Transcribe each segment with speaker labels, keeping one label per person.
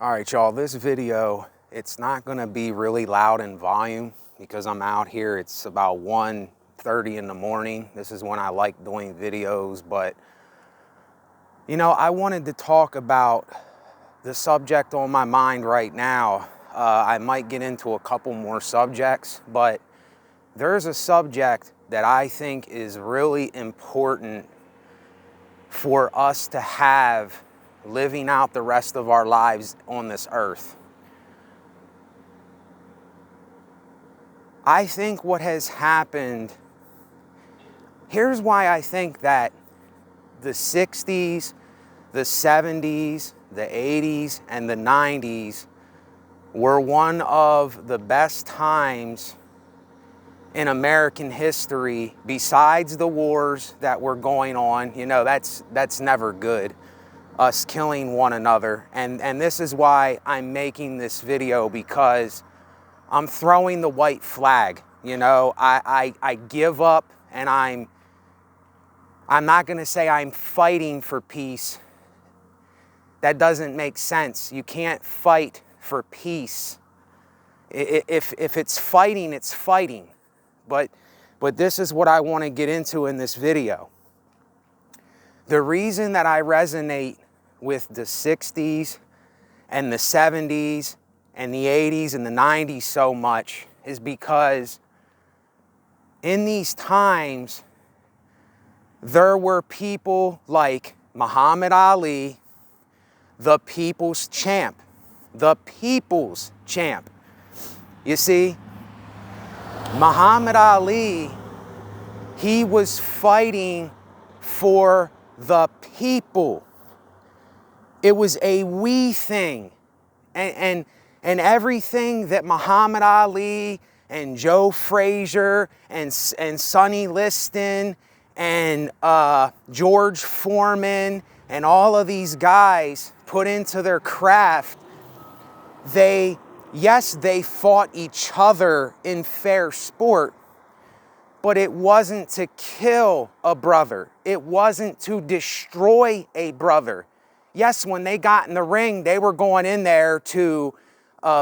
Speaker 1: All right, y'all, this video, it's not gonna be really loud in volume because I'm out here. It's about 1:30 in the morning. This is when I like doing videos, but you know, I wanted to talk about the subject on my mind right now. I might get into a couple more subjects, but there's a subject that I think is really important for us to have living out the rest of our lives on this earth. I think what has happened, here's why I think that the 60s, the 70s, the 80s, and the 90s were one of the best times in American history, besides the wars that were going on. You know, that's never good, us killing one another. And this is why I'm making this video, because I'm throwing the white flag. You know, I give up, and I'm not gonna say I'm fighting for peace. That doesn't make sense. You can't fight for peace. If it's fighting, it's fighting. But this is what I want to get into in this video. The reason that I resonate with the 60s and the 70s and the 80s and the 90s so much is because in these times, there were people like Muhammad Ali, the people's champ. The people's champ. You see, Muhammad Ali, he was fighting for the people. It was a we thing. And everything that Muhammad Ali and Joe Frazier and Sonny Liston and George Foreman and all of these guys put into their craft, they fought each other in fair sport, but it wasn't to kill a brother. It wasn't to destroy a brother. Yes, when they got in the ring, they were going in there to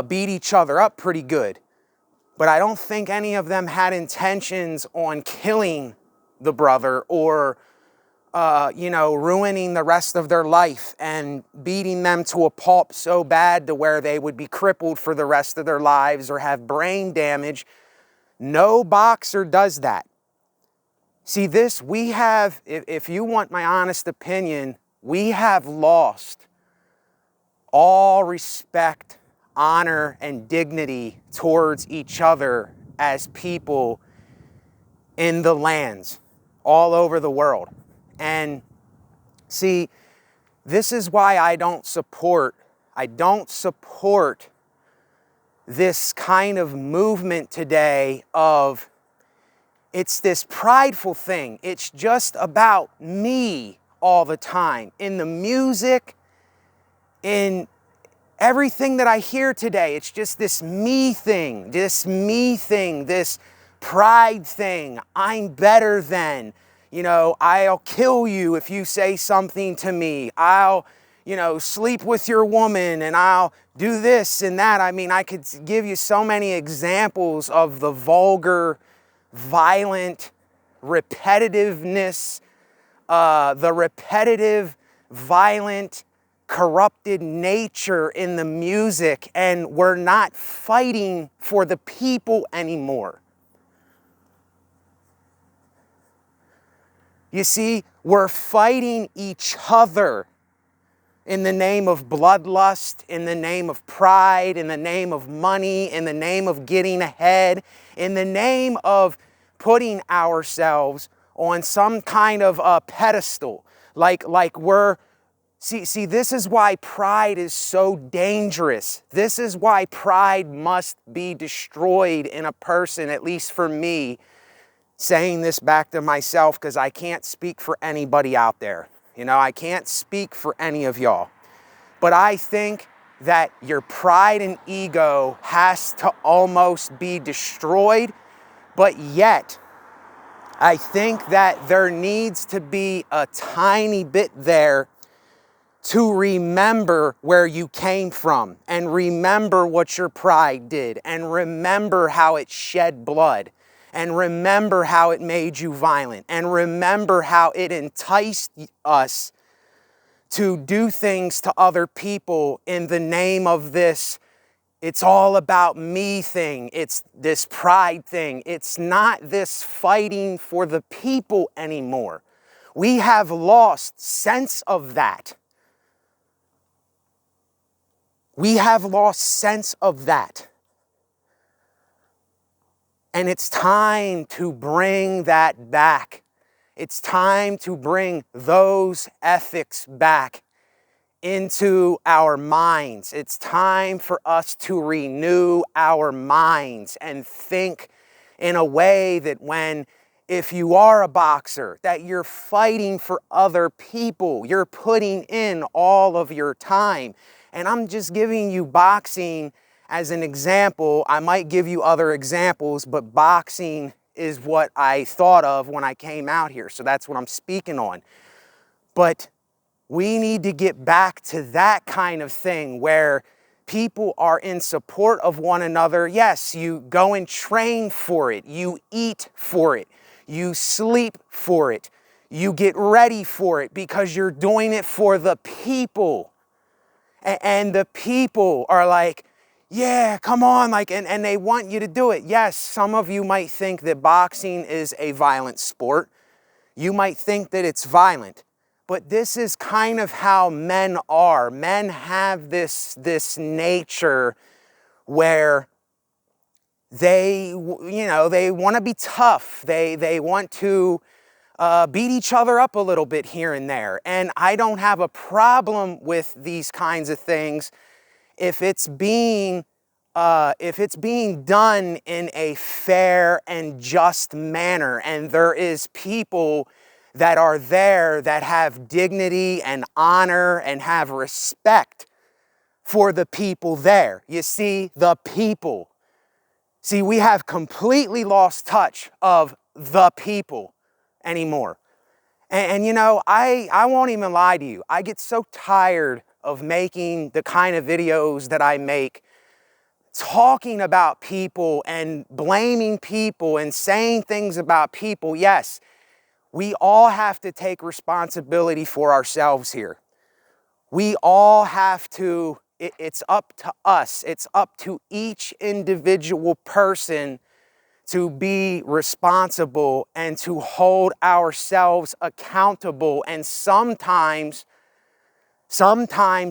Speaker 1: beat each other up pretty good. But I don't think any of them had intentions on killing the brother or ruining the rest of their life and beating them to a pulp so bad to where they would be crippled for the rest of their lives or have brain damage. No boxer does that. See, we have, if you want my honest opinion, we have lost all respect, honor, and dignity towards each other as people in the lands all over the world. And see, this is why I don't support this kind of movement today of, it's this prideful thing. It's just about me all the time. In the music, in everything that I hear today, it's just this me thing, this pride thing. I'm better than. You know, I'll kill you if you say something to me. I'll, sleep with your woman, and I'll do this and that. I mean, I could give you so many examples of the vulgar, violent repetitiveness, the repetitive, violent, corrupted nature in the music, and we're not fighting for the people anymore. You see, we're fighting each other in the name of bloodlust, in the name of pride, in the name of money, in the name of getting ahead, in the name of putting ourselves on some kind of a pedestal. See, this is why pride is so dangerous. This is why pride must be destroyed in a person, at least for me. Saying this back to myself, because I can't speak for anybody out there. I can't speak for any of y'all. But I think that your pride and ego has to almost be destroyed. But yet, I think that there needs to be a tiny bit there to remember where you came from, and remember what your pride did, and remember how it shed blood, and remember how it made you violent, and remember how it enticed us to do things to other people in the name of this "it's all about me" thing. It's this pride thing. It's not this fighting for the people anymore. We have lost sense of that. We have lost sense of that. And it's time to bring that back. It's time to bring those ethics back into our minds. It's time for us to renew our minds and think in a way that if you are a boxer, that you're fighting for other people, you're putting in all of your time. And I'm just giving you boxing as an example. I might give you other examples, but boxing is what I thought of when I came out here. So that's what I'm speaking on. But we need to get back to that kind of thing where people are in support of one another. Yes, you go and train for it. You eat for it. You sleep for it. You get ready for it because you're doing it for the people. And the people are like, yeah, come on, and they want you to do it. Yes, some of you might think that boxing is a violent sport. You might think that it's violent. But this is kind of how men are. Men have this nature where they want to be tough. They want to beat each other up a little bit here and there. And I don't have a problem with these kinds of things if it's being done in a fair and just manner, and there is people that are there that have dignity and honor and have respect for the people there. You see, the people. See, we have completely lost touch of the people anymore. And you know, I won't even lie to you. I get so tired of making the kind of videos that I make, talking about people and blaming people and saying things about people. Yes, we all have to take responsibility for ourselves here. We all have to, it's up to us. It's up to each individual person to be responsible and to hold ourselves accountable. And sometimes,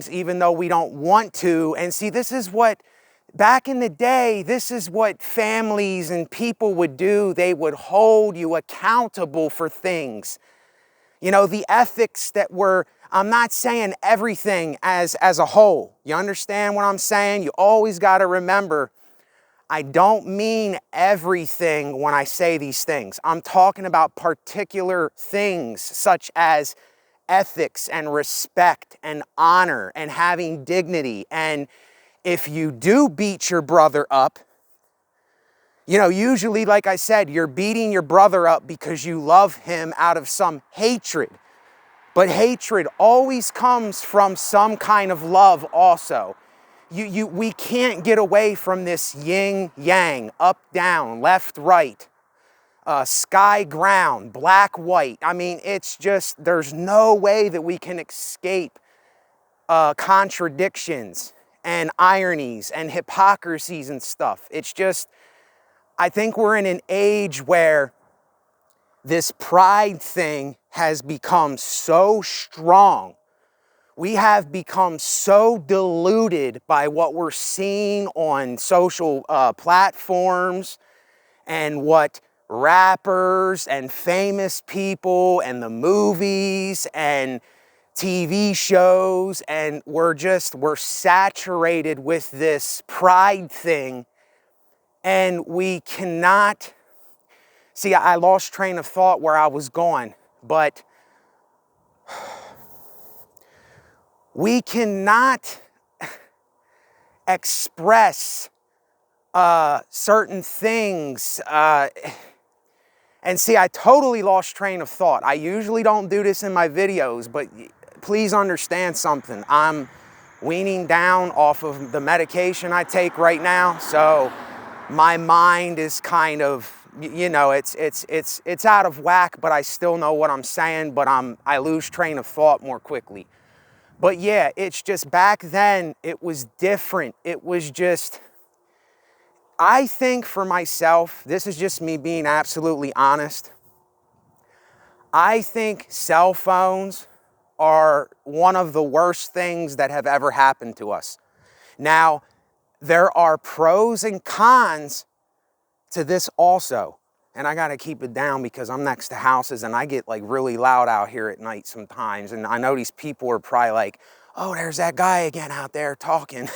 Speaker 1: even though we don't want to, and see, this is what, back in the day, this is what families and people would do. They would hold you accountable for things. You know, the ethics that were, I'm not saying everything as a whole. You understand what I'm saying? You always got to remember, I don't mean everything when I say these things. I'm talking about particular things such as ethics and respect and honor and having dignity. And if you do beat your brother up, you know, usually, like I said, you're beating your brother up because you love him out of some hatred. But hatred always comes from some kind of love also. We can't get away from this yin yang, up down, left right, sky ground, black white. I mean, it's just, there's no way that we can escape contradictions and ironies and hypocrisies and stuff. It's just, I think we're in an age where this pride thing has become so strong. We have become so deluded by what we're seeing on social platforms and what rappers and famous people and the movies and TV shows, and we're saturated with this pride thing, and we cannot, see, I lost train of thought where I was going, but we cannot express certain things. And see, I totally lost train of thought. I usually don't do this in my videos, but please understand something. I'm weaning down off of the medication I take right now, so my mind is kind of, you know, it's out of whack, but I still know what I'm saying, but I lose train of thought more quickly. But yeah, it's just back then it was different. It was just, I think for myself, this is just me being absolutely honest, I think cell phones are one of the worst things that have ever happened to us. Now, there are pros and cons to this also. And I gotta keep it down because I'm next to houses and I get like really loud out here at night sometimes. And I know these people are probably like, oh, there's that guy again out there talking.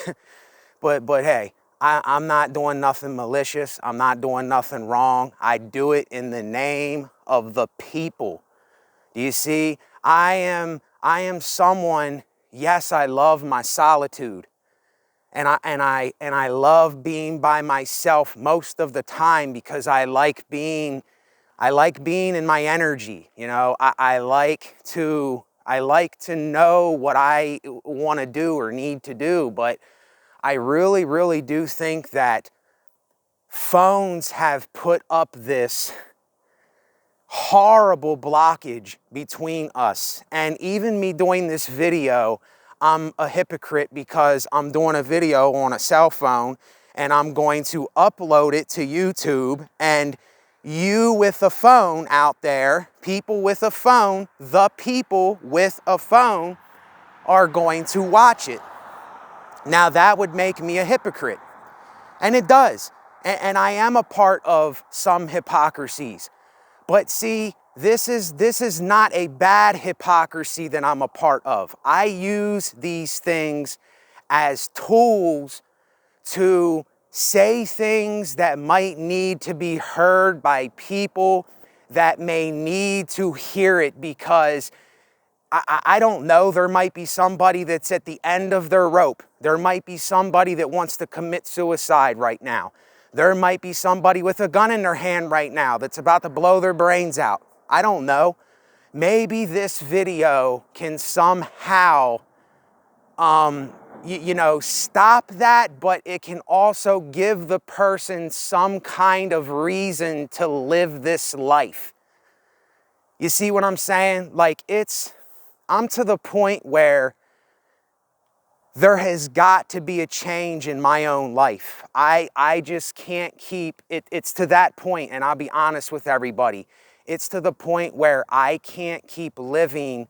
Speaker 1: but hey, I'm not doing nothing malicious. I'm not doing nothing wrong. I do it in the name of the people. Do you see? I am someone, yes, I love my solitude. And I love being by myself most of the time because I like being in my energy. You know, I like to know what I want to do or need to do, but I really, really do think that phones have put up this horrible blockage between us. And even me doing this video, I'm a hypocrite because I'm doing a video on a cell phone and I'm going to upload it to YouTube, and you with a phone out there, people with a phone, the people with a phone are going to watch it. Now that would make me a hypocrite, and it does. And I am a part of some hypocrisies. But see, this is not a bad hypocrisy that I'm a part of. I use these things as tools to say things that might need to be heard by people that may need to hear it, because I don't know, there might be somebody that's at the end of their rope. There might be somebody that wants to commit suicide right now. There might be somebody with a gun in their hand right now that's about to blow their brains out. I don't know. Maybe this video can somehow, stop that, but it can also give the person some kind of reason to live this life. You see what I'm saying? Like, I'm to the point where there has got to be a change in my own life. I just can't keep it. It's to that point, and I'll be honest with everybody. It's to the point where I can't keep living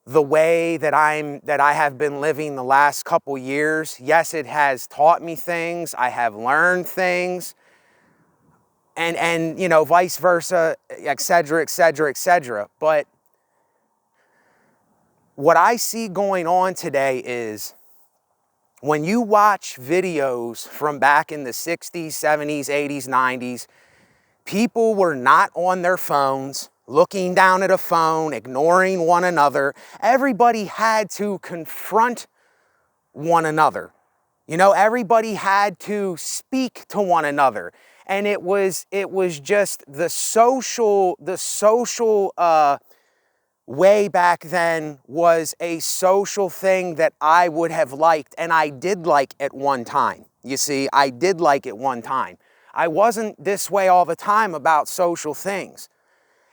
Speaker 1: the way that I have been living the last couple years. Yes, it has taught me things. I have learned things, and vice versa, et cetera, et cetera, et cetera. But what I see going on today is, when you watch videos from back in the 60s, 70s, 80s, 90s, people were not on their phones, looking down at a phone, ignoring one another. Everybody had to confront one another. Everybody had to speak to one another. And it was just the social way back then was a social thing that I would have liked, and I did like at one time. You see, I did like it one time. I wasn't this way all the time about social things.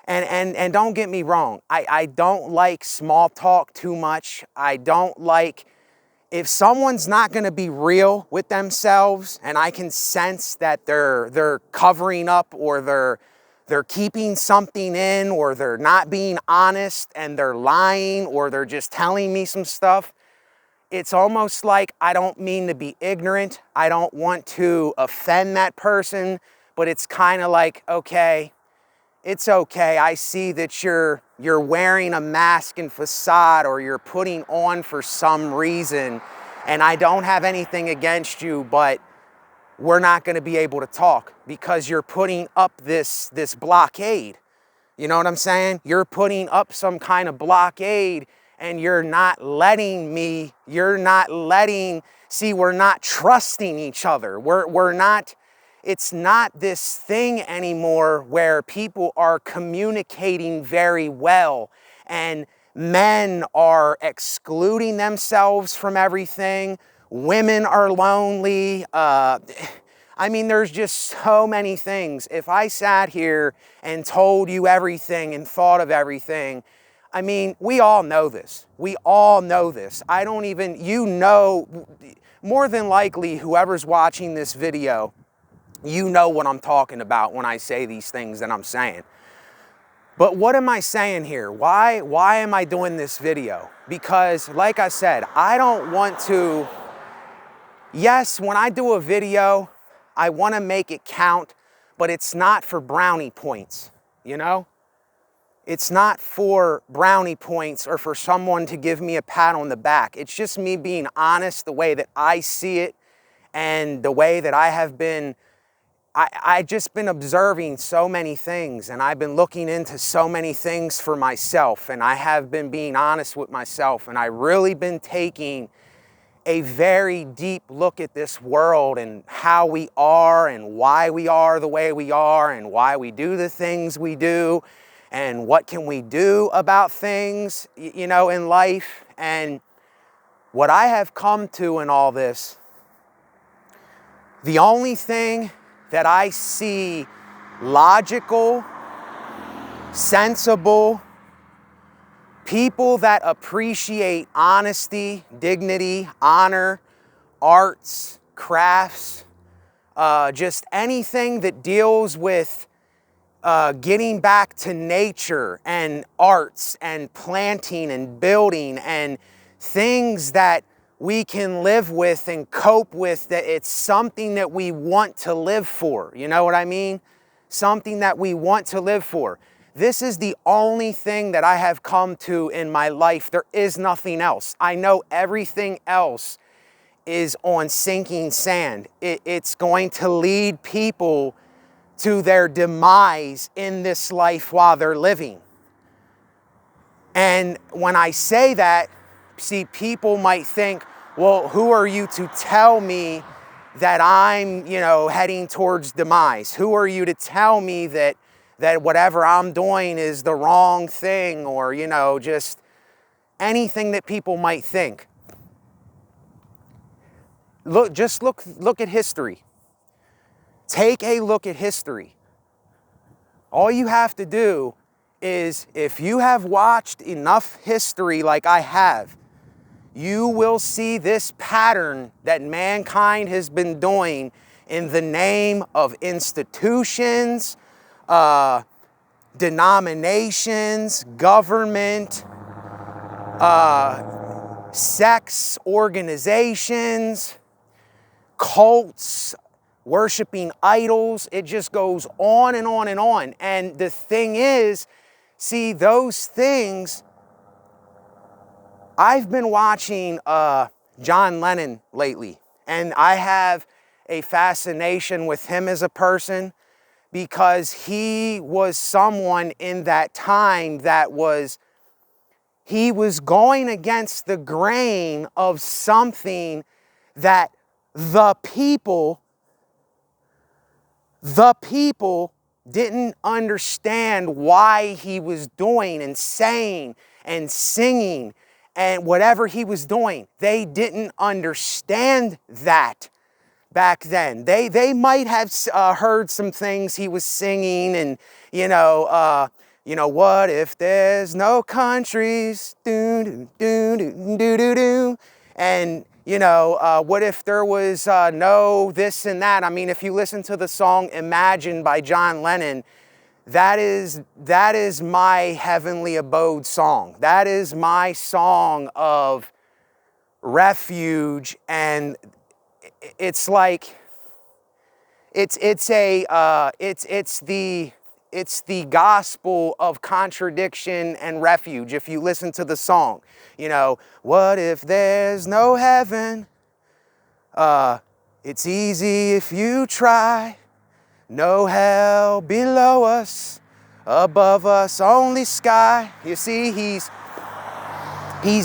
Speaker 1: And don't get me wrong, I don't like small talk too much. I don't like, if someone's not gonna be real with themselves and I can sense that they're covering up, or they're keeping something in, or they're not being honest and they're lying, or they're just telling me some stuff, it's almost like I don't mean to be ignorant. I don't want to offend that person, but it's kind of like, okay, it's okay. I see that you're wearing a mask and facade, or you're putting on for some reason, and I don't have anything against you, but we're not going to be able to talk because you're putting up this blockade. You know what I'm saying? You're putting up some kind of blockade, and you're not letting, see, we're not trusting each other. We're not, it's not this thing anymore where people are communicating very well, and Men are excluding themselves from everything. Women are lonely. I mean, there's just so many things. If I sat here and told you everything and thought of everything, I mean, we all know this. We all know this. I don't even, you know, more than likely, whoever's watching this video, you know what I'm talking about when I say these things that I'm saying. But what am I saying here? Why am I doing this video? Because, like I said, I don't want to, yes, when I do a video, I want to make it count, but it's not for brownie points, you know? It's not for brownie points or for someone to give me a pat on the back. It's just me being honest the way that I see it and the way that I have been, I just been observing so many things, and I've been looking into so many things for myself, and I have been being honest with myself, and I've really been taking a very deep look at this world and how we are and why we are the way we are and why we do the things we do and what can we do about things, you know, in life. And what I have come to in all this, the only thing that I see logical, sensible, people that appreciate honesty, dignity, honor, arts, crafts, just anything that deals with getting back to nature and arts and planting and building and things that we can live with and cope with, that it's something that we want to live for. You know what I mean? Something that we want to live for. This is the only thing that I have come to in my life. There is nothing else. I know everything else is on sinking sand. It's going to lead people to their demise in this life while they're living. And when I say that, see, people might think, well, who are you to tell me that I'm, you know, heading towards demise? Who are you to tell me that whatever I'm doing is the wrong thing, or, you know, just anything that people might think? Look at history. Take a look at history. All you have to do is, if you have watched enough history like I have, you will see this pattern that mankind has been doing in the name of institutions, denominations, government, sex organizations, cults, worshiping idols. It just goes on and on and on. And the thing is, see, those things, I've been watching John Lennon lately, and I have a fascination with him as a person, because he was someone in that time that he was going against the grain of something that the people didn't understand why he was doing and saying and singing and whatever he was doing. They didn't understand that back then. They might have heard some things he was singing, and what if there's no countries, do do do do do do do, and what if there was no this and that. I mean, if you listen to the song Imagine by John Lennon, that is my heavenly abode song. That is my song of refuge, and it's like it's the gospel of contradiction and refuge. If you listen to the song, what if there's no heaven? It's easy if you try. No hell below us, above us only sky. You see, he's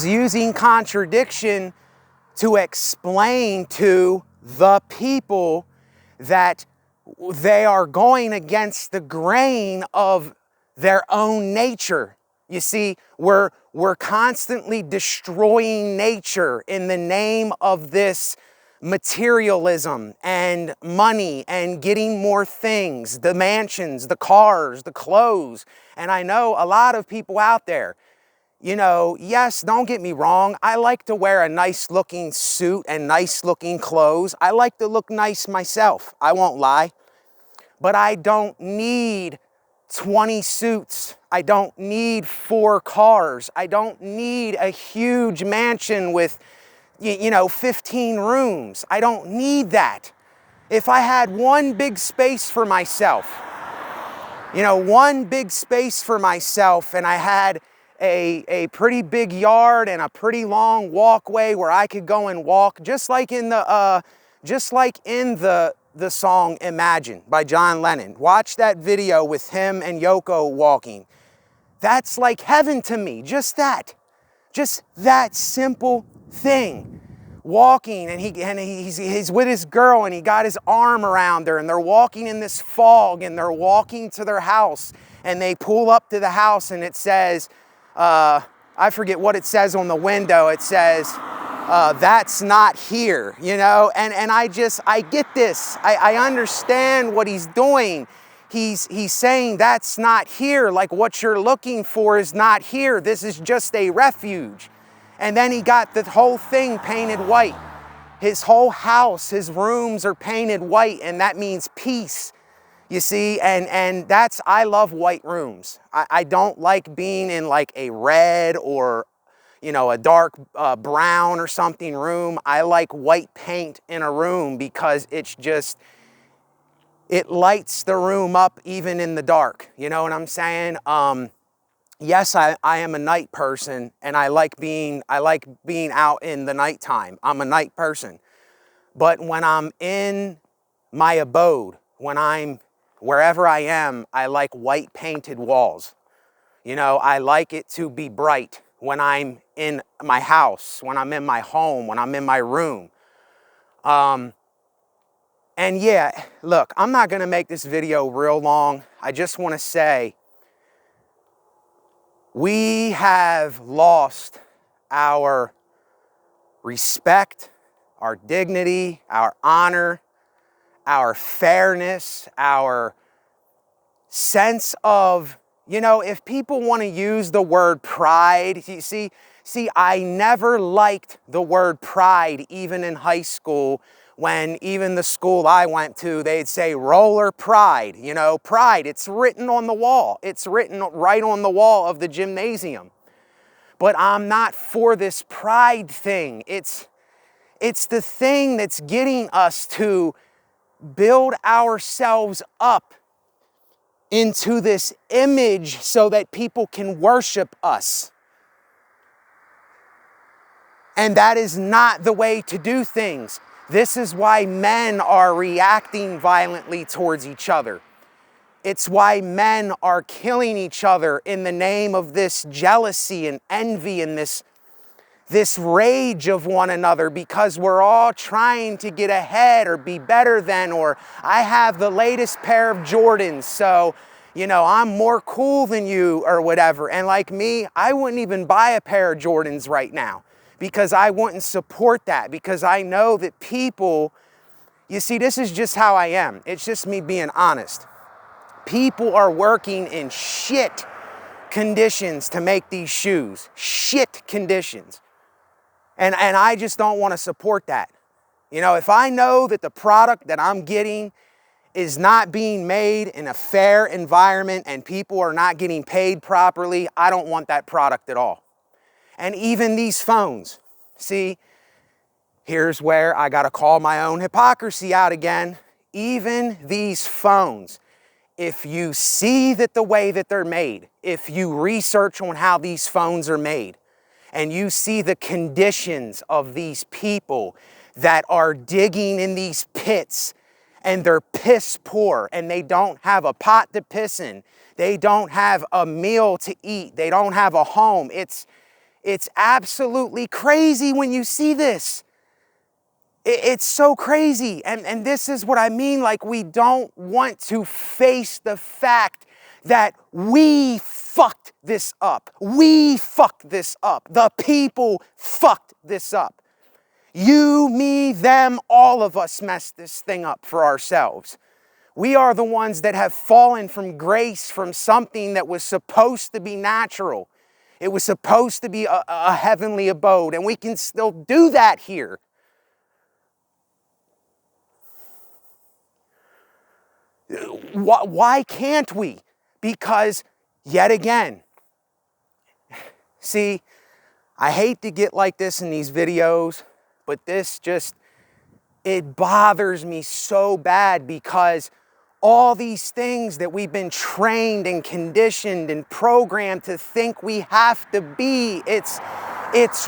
Speaker 1: using contradiction to explain to the people that they are going against the grain of their own nature. You see, we're constantly destroying nature in the name of this materialism and money and getting more things, the mansions, the cars, the clothes. And I know a lot of people out there, you know, yes, don't get me wrong. I like to wear a nice looking suit and nice looking clothes. I like to look nice myself. I won't lie. But I don't need 20 suits. I don't need 4 cars. I don't need a huge mansion with, 15 rooms. I don't need that. If I had one big space for myself, one big space for myself, and I had a pretty big yard and a pretty long walkway where I could go and walk, just like in the song Imagine by John Lennon. Watch that video with him and Yoko walking. That's like heaven to me, just that simple thing. Walking, and he's with his girl, and he got his arm around her, and they're walking in this fog, and they're walking to their house, and they pull up to the house, and it says, I forget what it says on the window. It says, that's not here, and I get this. I understand what he's doing. He's saying that's not here, like what you're looking for is not here. This is just a refuge. And then he got the whole thing painted white. His whole house, his rooms are painted white, and that means peace. You see, and I love white rooms. I don't like being in like a red or, a dark brown or something room. I like white paint in a room because it lights the room up even in the dark. You know what I'm saying? Yes, I am a night person, and I like being out in the nighttime. I'm a night person. But when I'm in my abode, when I'm wherever I am, I like white painted walls. I like it to be bright when I'm in my house, when I'm in my home, when I'm in my room. And yeah, look, I'm not gonna make this video real long. I just wanna say, we have lost our respect, our dignity, our honor, our fairness, our sense of, if people want to use the word pride, you see, I never liked the word pride even in high school. When even the school I went to, they'd say roller pride, pride, it's written on the wall. It's written right on the wall of the gymnasium. But I'm not for this pride thing. It's the thing that's getting us to build ourselves up into this image so that people can worship us. And that is not the way to do things. This is why men are reacting violently towards each other. It's why men are killing each other in the name of this jealousy and envy and this rage of one another, because we're all trying to get ahead or be better than, or I have the latest pair of Jordans, so, I'm more cool than you or whatever. And like me, I wouldn't even buy a pair of Jordans right now, because I wouldn't support that, because I know that people, you see, this is just how I am. It's just me being honest. People are working in shit conditions to make these shoes. Shit conditions. And I just don't want to support that. If I know that the product that I'm getting is not being made in a fair environment and people are not getting paid properly, I don't want that product at all. And even these phones, see, here's where I got to call my own hypocrisy out again. Even these phones, if you see that the way that they're made, if you research on how these phones are made, and you see the conditions of these people that are digging in these pits, and they're piss poor, and they don't have a pot to piss in, they don't have a meal to eat, they don't have a home. It's absolutely crazy when you see this. It's so crazy. And this is what I mean. Like, we don't want to face the fact that we fucked this up. We fucked this up. The people fucked this up. You, me, them, all of us messed this thing up for ourselves. We are the ones that have fallen from grace, from something that was supposed to be natural. It was supposed to be a heavenly abode, and we can still do that here. Why can't we? Because, yet again, see, I hate to get like this in these videos, but this just, it bothers me so bad because all these things that we've been trained and conditioned and programmed to think we have to be, it's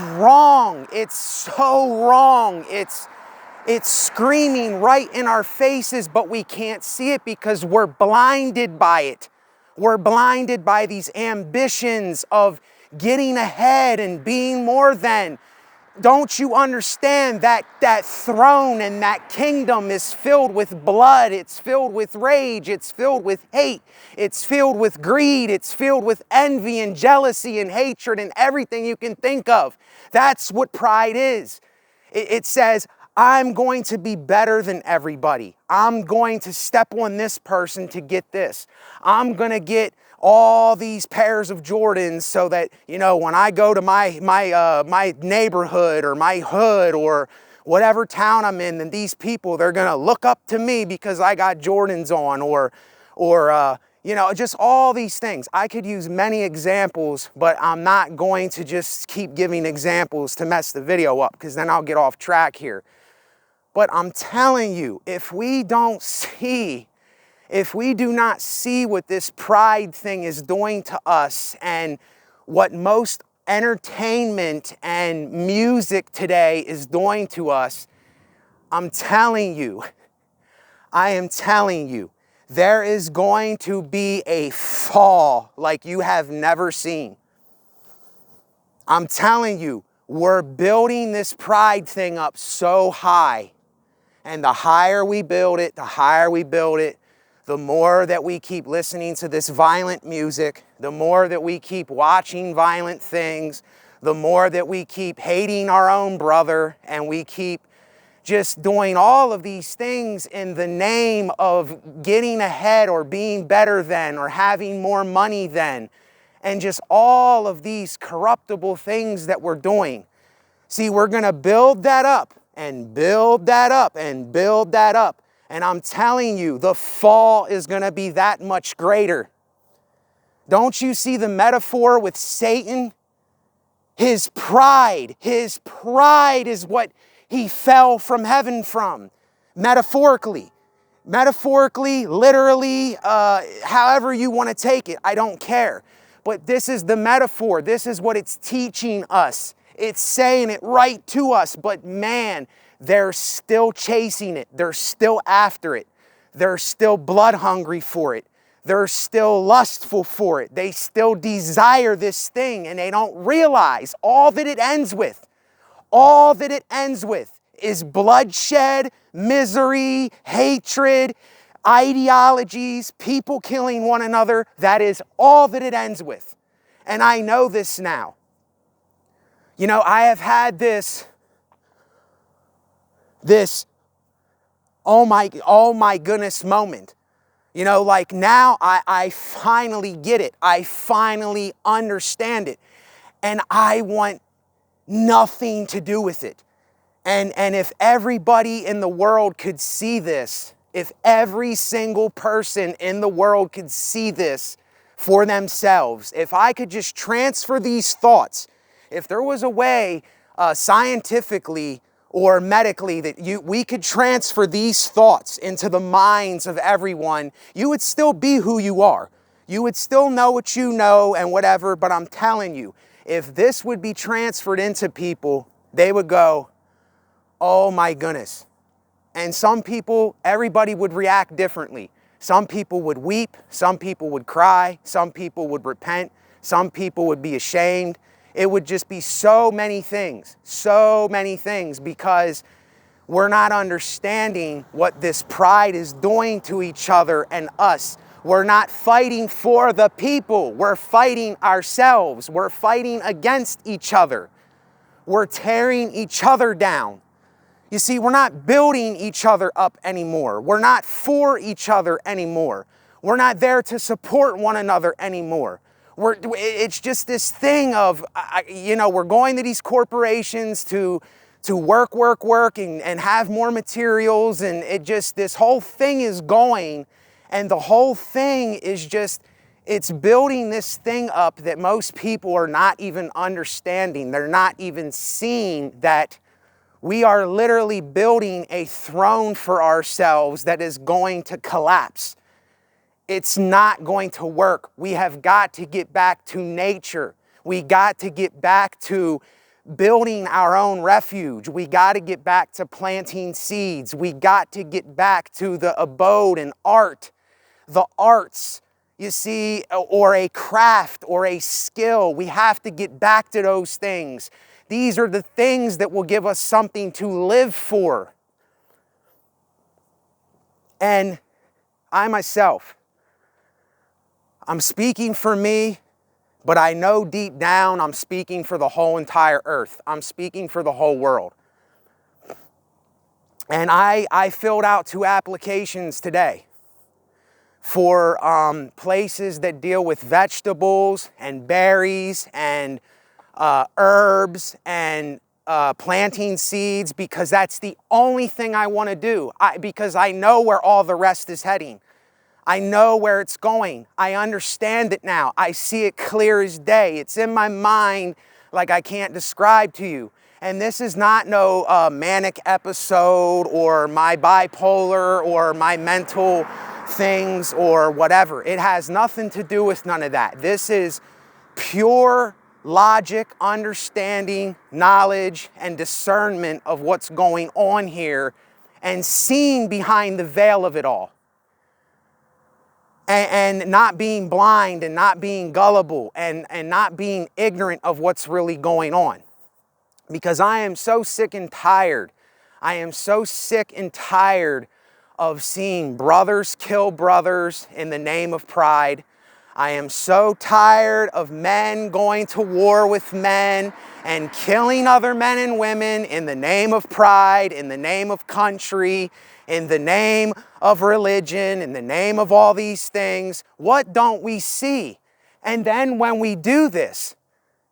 Speaker 1: wrong. It's so wrong. It's screaming right in our faces, but we can't see it because we're blinded by it. We're blinded by these ambitions of getting ahead and being more than. Don't you understand that that throne and that kingdom is filled with blood? It's filled with rage. It's filled with hate. It's filled with greed. It's filled with envy and jealousy and hatred and everything you can think of. That's what pride is. It says, I'm going to be better than everybody. I'm going to step on this person to get this. I'm going to get all these pairs of Jordans so that, you know, when I go to my neighborhood or my hood or whatever town I'm in, then these people, they're going to look up to me because I got Jordans on or you know, just all these things. I could use many examples, but I'm not going to just keep giving examples to mess the video up because then I'll get off track here. But I'm telling you, if we don't see, if we do not see what this pride thing is doing to us and what most entertainment and music today is doing to us, I'm telling you, I am telling you, there is going to be a fall like you have never seen. I'm telling you, we're building this pride thing up so high. And the higher we build it, the more that we keep listening to this violent music, the more that we keep watching violent things, the more that we keep hating our own brother, and we keep just doing all of these things in the name of getting ahead or being better than or having more money than, and just all of these corruptible things that we're doing. See, we're going to build that up and build that up and build that up. And I'm telling you, the fall is going to be that much greater. Don't you see the metaphor with Satan? His pride is what he fell from heaven from. Metaphorically, literally, however you want to take it, I don't care. But this is the metaphor. This is what it's teaching us. It's saying it right to us, but man, they're still chasing it. They're still after it. They're still blood hungry for it. They're still lustful for it. They still desire this thing, and they don't realize all that it ends with. All that it ends with is bloodshed, misery, hatred, ideologies, people killing one another. That is all that it ends with. And I know this now. You know, I have had this oh my goodness moment. You know, like now I finally get it. I finally understand it. And I want nothing to do with it. And if everybody in the world could see this, if every single person in the world could see this for themselves, if I could just transfer these thoughts, if there was a way scientifically or medically that we could transfer these thoughts into the minds of everyone, you would still be who you are. You would still know what you know and whatever, but I'm telling you, if this would be transferred into people, they would go, oh my goodness. And some people, everybody would react differently. Some people would weep, some people would cry, some people would repent, some people would be ashamed. It would just be so many things, because we're not understanding what this pride is doing to each other and us. We're not fighting for the people. We're fighting ourselves. We're fighting against each other. We're tearing each other down. You see, we're not building each other up anymore. We're not for each other anymore. We're not there to support one another anymore. It's just this thing of, we're going to these corporations to work, and have more materials, and this whole thing is going, and the whole thing is just, it's building this thing up that most people are not even understanding. They're not even seeing that we are literally building a throne for ourselves that is going to collapse. It's not going to work. We have got to get back to nature. We got to get back to building our own refuge. We got to get back to planting seeds. We got to get back to the abode and art, the arts, you see, or a craft or a skill. We have to get back to those things. These are the things that will give us something to live for. And I myself, I'm speaking for me, but I know deep down I'm speaking for the whole entire earth. I'm speaking for the whole world. And I filled out 2 applications today for places that deal with vegetables and berries and herbs and planting seeds, because that's the only thing I want to do. Because I know where all the rest is heading. I know where it's going. I understand it now. I see it clear as day. It's in my mind like I can't describe to you. And this is not no manic episode or my bipolar or my mental things or whatever. It has nothing to do with none of that. This is pure logic, understanding, knowledge, and discernment of what's going on here and seeing behind the veil of it all. And not being blind and not being gullible and not being ignorant of what's really going on. Because I am so sick and tired. I am so sick and tired of seeing brothers kill brothers in the name of pride. I am so tired of men going to war with men and killing other men and women in the name of pride, in the name of country, in the name of religion, in the name of all these things. What don't we see? And then when we do this,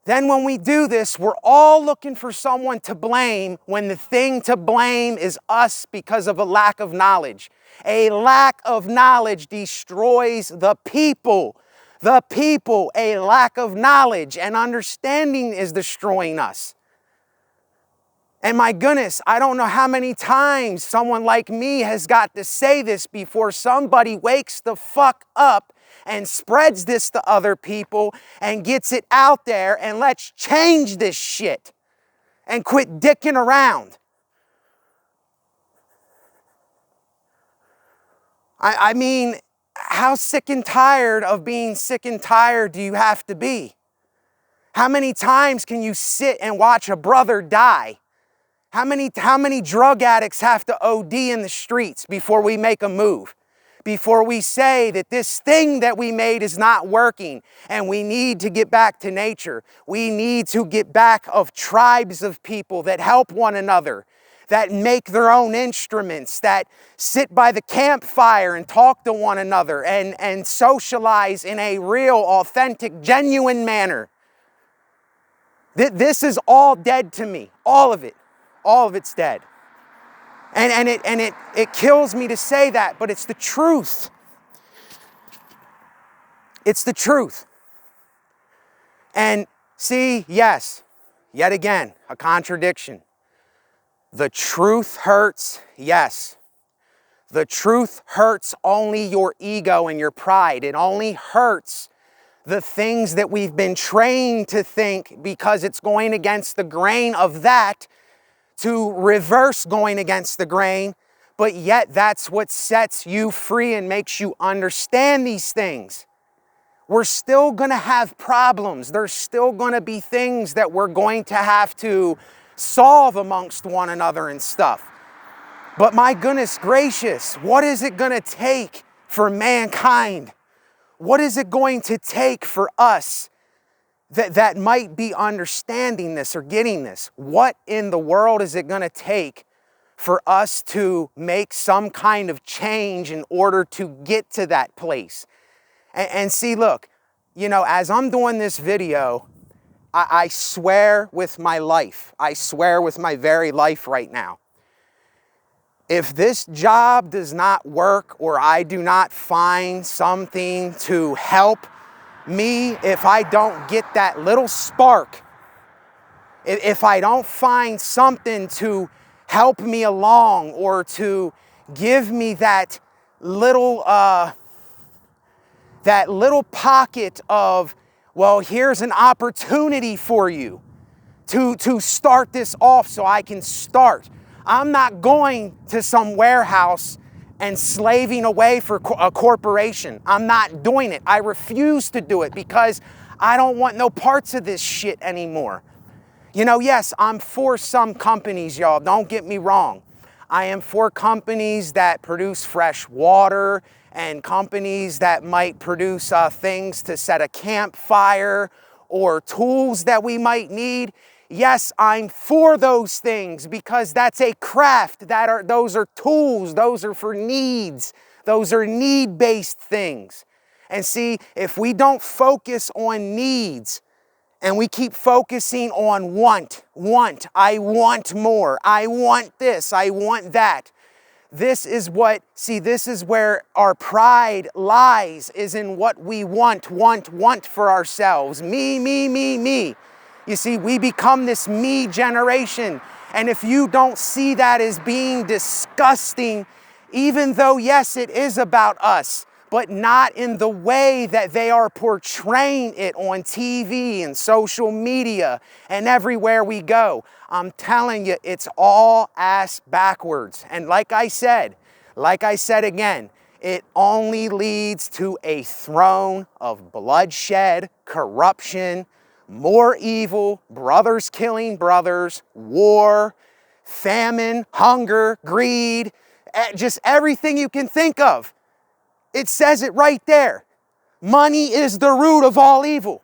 Speaker 1: we're all looking for someone to blame when the thing to blame is us because of a lack of knowledge. A lack of knowledge destroys the people. The people, a lack of knowledge and understanding is destroying us. And my goodness, I don't know how many times someone like me has got to say this before somebody wakes the fuck up and spreads this to other people and gets it out there, and let's change this shit and quit dicking around. I mean, how sick and tired of being sick and tired do you have to be? How many times can you sit and watch a brother die? How many drug addicts have to OD in the streets before we make a move? Before we say that this thing that we made is not working and we need to get back to nature. We need to get back of tribes of people that help one another, that make their own instruments, that sit by the campfire and talk to one another and socialize in a real, authentic, genuine manner. This is all dead to me, all of it. All of it's dead. And it kills me to say that, but it's the truth. It's the truth. And see, yes, yet again, a contradiction. The truth hurts, yes. The truth hurts only your ego and your pride. It only hurts the things that we've been trained to think, because it's going against the grain of that, to reverse going against the grain, but yet that's what sets you free and makes you understand these things. We're still going to have problems. There's still going to be things that we're going to have to solve amongst one another and stuff. But my goodness gracious, what is it going to take for mankind What is it going to take for us that might be understanding this or getting this? What in the world is it going to take for us to make some kind of change in order to get to that place? And see, look, you know, as I'm doing this video, I swear with my life, I swear with my very life right now, if this job does not work or I do not find something to help me, if I don't get that little spark, if I don't find something to help me along or to give me that little pocket of, well, here's an opportunity for you to start this off so I can start. I'm not going to some warehouse and slaving away for a corporation. I'm not doing it. I refuse to do it because I don't want no parts of this shit anymore. You know, yes, I'm for some companies, y'all. Don't get me wrong. I am for companies that produce fresh water and companies that might produce things to set a campfire or tools that we might need. Yes, I'm for those things because that's a craft. Those are tools. Those are for needs. Those are need-based things. And see, if we don't focus on needs and we keep focusing on want, I want more, I want this, I want that. This is where our pride lies, is in what we want for ourselves. Me. You see, we become this me generation. And if you don't see that as being disgusting, even though, yes, it is about us, but not in the way that they are portraying it on TV and social media and everywhere we go. I'm telling you, it's all ass backwards. And like I said again, it only leads to a throne of bloodshed, corruption, more evil, brothers killing brothers, war, famine, hunger, greed, just everything you can think of. It says it right there. Money is the root of all evil.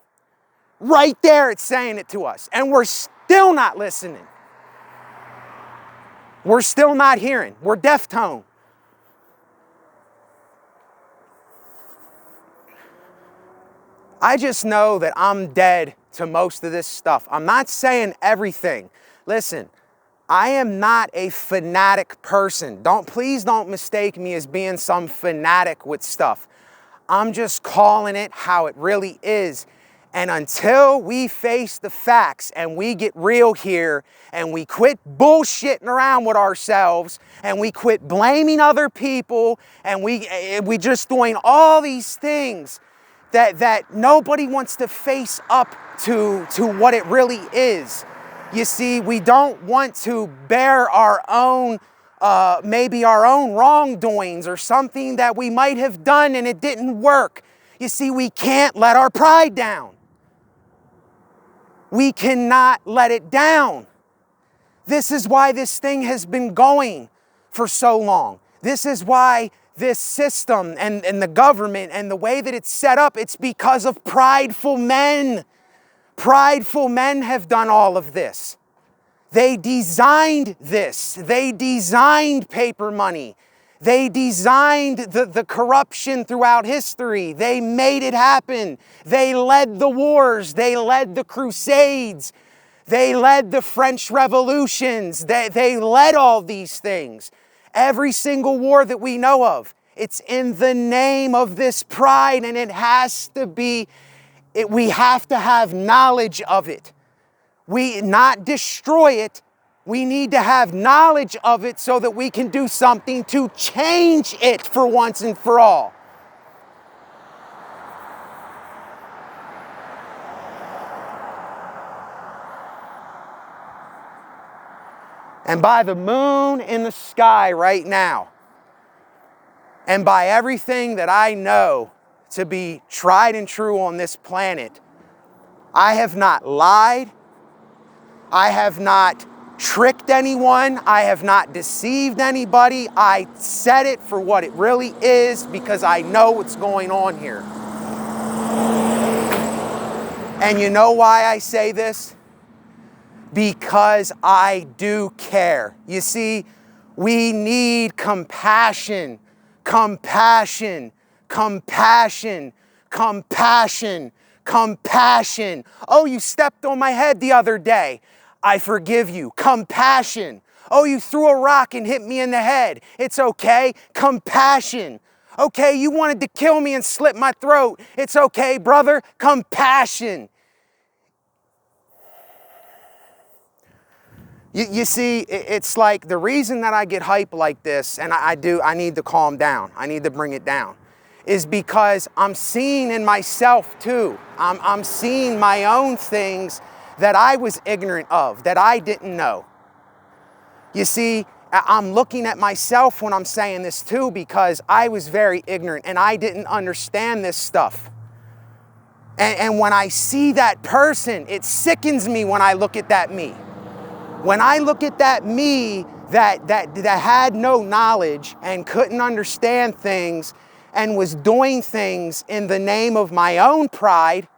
Speaker 1: Right there it's saying it to us. And we're still not listening. We're still not hearing. We're deaf-toned. I just know that I'm dead to most of this stuff. I'm not saying everything. Listen, I am not a fanatic person. Please don't mistake me as being some fanatic with stuff. I'm just calling it how it really is. And until we face the facts and we get real here and we quit bullshitting around with ourselves and we quit blaming other people and we just doing all these things that nobody wants to face up to what it really is. You see, we don't want to bear our own, maybe our own wrongdoings or something that we might have done and it didn't work. You see, we can't let our pride down. We cannot let it down. This is why this thing has been going for so long. This is why this system and the government and the way that it's set up, it's because of prideful men. Prideful men have done all of this. They designed this. They designed paper money. They designed the corruption throughout history. They made it happen. They led the wars. They led the Crusades. They led the French revolutions. They led all these things. Every single war that we know of, it's in the name of this pride, and it has to be, we have to have knowledge of it. We not destroy it. We need to have knowledge of it so that we can do something to change it for once and for all. And by the moon in the sky right now, and by everything that I know to be tried and true on this planet, I have not lied. I have not tricked anyone. I have not deceived anybody. I said it for what it really is because I know what's going on here. And you know why I say this? Because I do care. You see, we need compassion, compassion, compassion, compassion, compassion. Oh, you stepped on my head the other day. I forgive you. Compassion. Oh, you threw a rock and hit me in the head. It's okay. Compassion. Okay, you wanted to kill me and slit my throat. It's okay, brother. Compassion. You see, it's like the reason that I get hype like this, and I need to calm down. I need to bring it down, is because I'm seeing in myself too. I'm seeing my own things that I was ignorant of, that I didn't know. You see, I'm looking at myself when I'm saying this too, because I was very ignorant and I didn't understand this stuff. And when I see that person, it sickens me when I look at that me. When I look at that me that had no knowledge and couldn't understand things and was doing things in the name of my own pride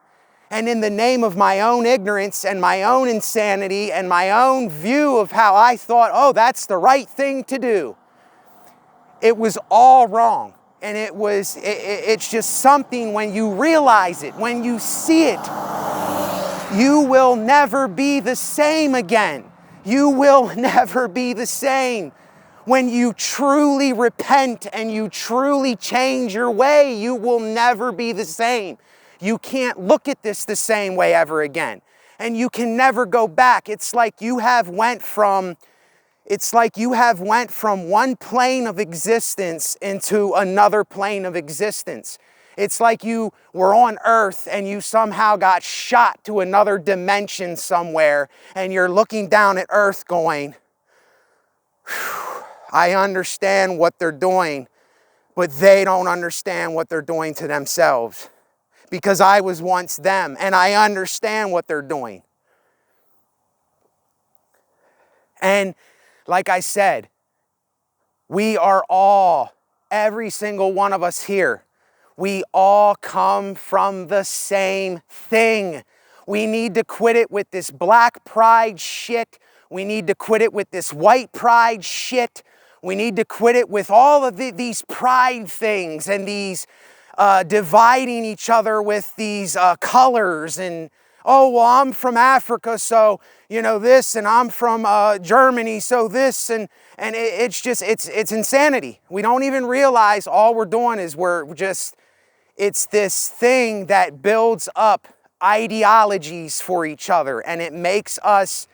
Speaker 1: and in the name of my own ignorance and my own insanity and my own view of how I thought, oh, that's the right thing to do. It was all wrong. And it's just something when you realize it, when you see it, you will never be the same again. You will never be the same. When you truly repent and you truly change your way, you will never be the same. You can't look at this the same way ever again. And you can never go back. It's like you have went from one plane of existence into another plane of existence. It's like you were on Earth and you somehow got shot to another dimension somewhere, and you're looking down at Earth going, I understand what they're doing, but they don't understand what they're doing to themselves. Because I was once them, and I understand what they're doing. And like I said, we are all, every single one of us here, we all come from the same thing. We need to quit it with this black pride shit. We need to quit it with this white pride shit. We need to quit it with all of these pride things and these dividing each other with these colors and, oh, well, I'm from Africa, so, you know, this, and I'm from Germany, so this, and it's insanity. We don't even realize all we're doing is it's this thing that builds up ideologies for each other, and it makes us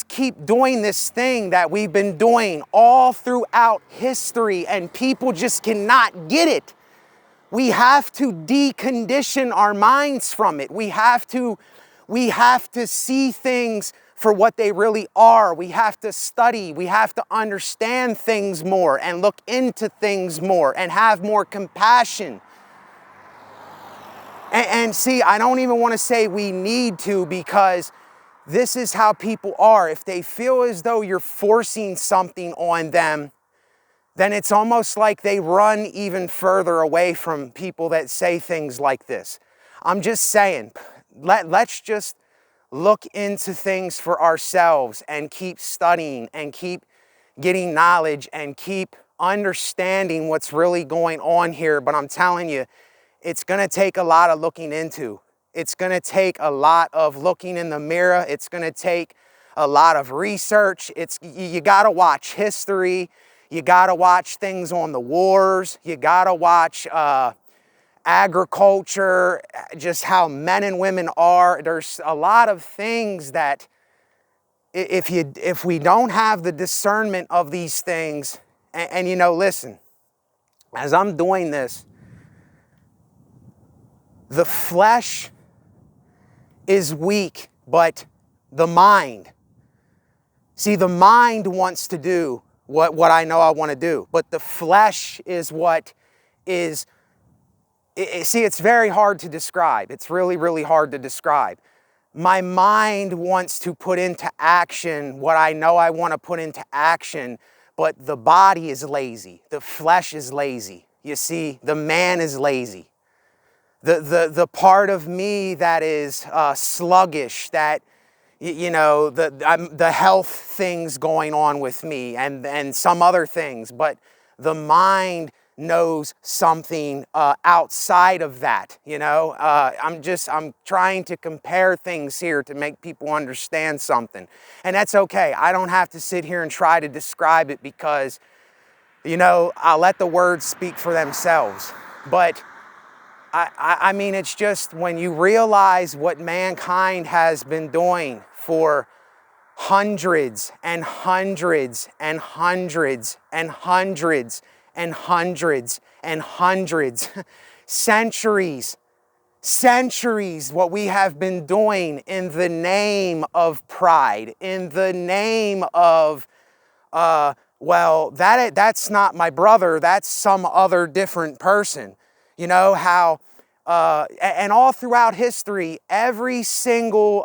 Speaker 1: keep doing this thing that we've been doing all throughout history, and people just cannot get it. We have to decondition our minds from it. We have to see things for what they really are. We have to study. We have to understand things more and look into things more and have more compassion. And see, I don't even want to say we need to, because this is how people are. If they feel as though you're forcing something on them, then it's almost like they run even further away from people that say things like this. I'm just saying, let's just look into things for ourselves and keep studying and keep getting knowledge and keep understanding what's really going on here. But I'm telling you, it's going to take a lot of looking into. It's going to take a lot of looking in the mirror. It's going to take a lot of research. You got to watch history. You got to watch things on the wars. You got to watch agriculture, just how men and women are. There's a lot of things that if we don't have the discernment of these things, and you know, listen, as I'm doing this, the flesh is weak, but the mind. See, the mind wants to do what I know I want to do, but the flesh is what is, see, it's very hard to describe. It's really, really hard to describe. My mind wants to put into action what I know I want to put into action, but the body is lazy. The flesh is lazy. You see, the man is lazy. the part of me that is sluggish, that, you know, the health things going on with me and some other things, but the mind knows something outside of that, you know. I'm trying to compare things here to make people understand something, and that's okay. I don't have to sit here and try to describe it because, you know, I'll let the words speak for themselves. But I mean, it's just when you realize what mankind has been doing for hundreds and hundreds and hundreds and hundreds and hundreds and hundreds, centuries, what we have been doing in the name of pride, in the name of, well, that's not my brother, that's some other different person. You know how, and all throughout history, every single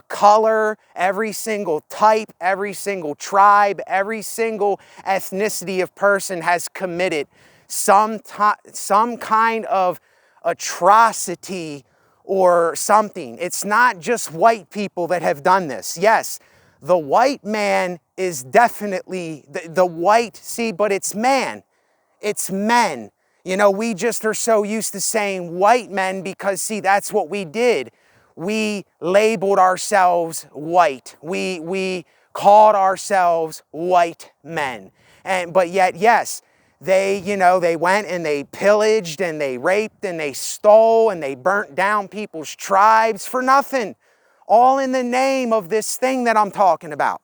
Speaker 1: color, every single type, every single tribe, every single ethnicity of person has committed some kind of atrocity or something. It's not just white people that have done this. Yes, the white man is definitely the white, see, but it's man. It's men. You know, we just are so used to saying white men because, see, that's what we did. We labeled ourselves white. We called ourselves white men. But yet, yes, they, you know, they went and they pillaged and they raped and they stole and they burnt down people's tribes for nothing. All in the name of this thing that I'm talking about.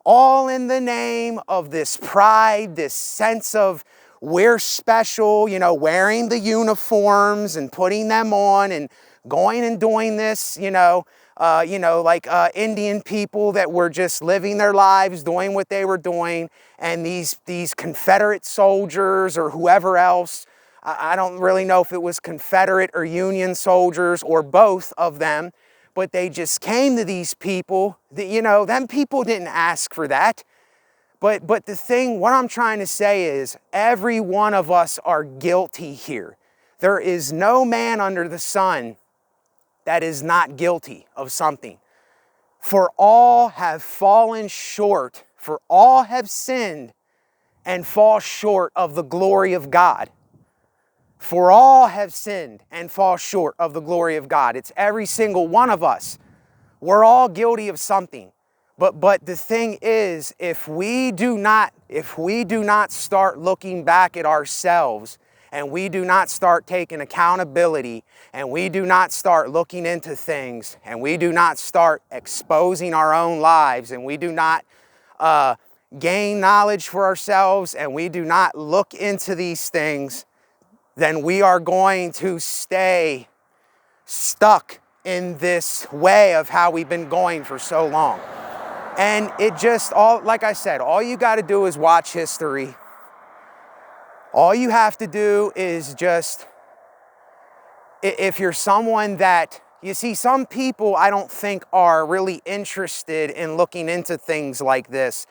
Speaker 1: All in the name of this pride, this sense of we're special, you know, wearing the uniforms and putting them on and going and doing this, like Indian people that were just living their lives, doing what they were doing, and these Confederate soldiers or whoever else, I don't really know if it was Confederate or Union soldiers or both of them, but they just came to these people, them people didn't ask for that. But the thing, what I'm trying to say is every one of us are guilty here. There is no man under the sun that is not guilty of something. For all have fallen short, for all have sinned and fall short of the glory of God. For all have sinned and fall short of the glory of God. It's every single one of us. We're all guilty of something. But the thing is, if we do not start looking back at ourselves, and we do not start taking accountability, and we do not start looking into things, and we do not start exposing our own lives, and we do not gain knowledge for ourselves, and we do not look into these things, then we are going to stay stuck in this way of how we've been going for so long. And it just, like I said, all you got to do is watch history. All you have to do is just, if you're someone that, you see, some people I don't think are really interested in looking into things like this.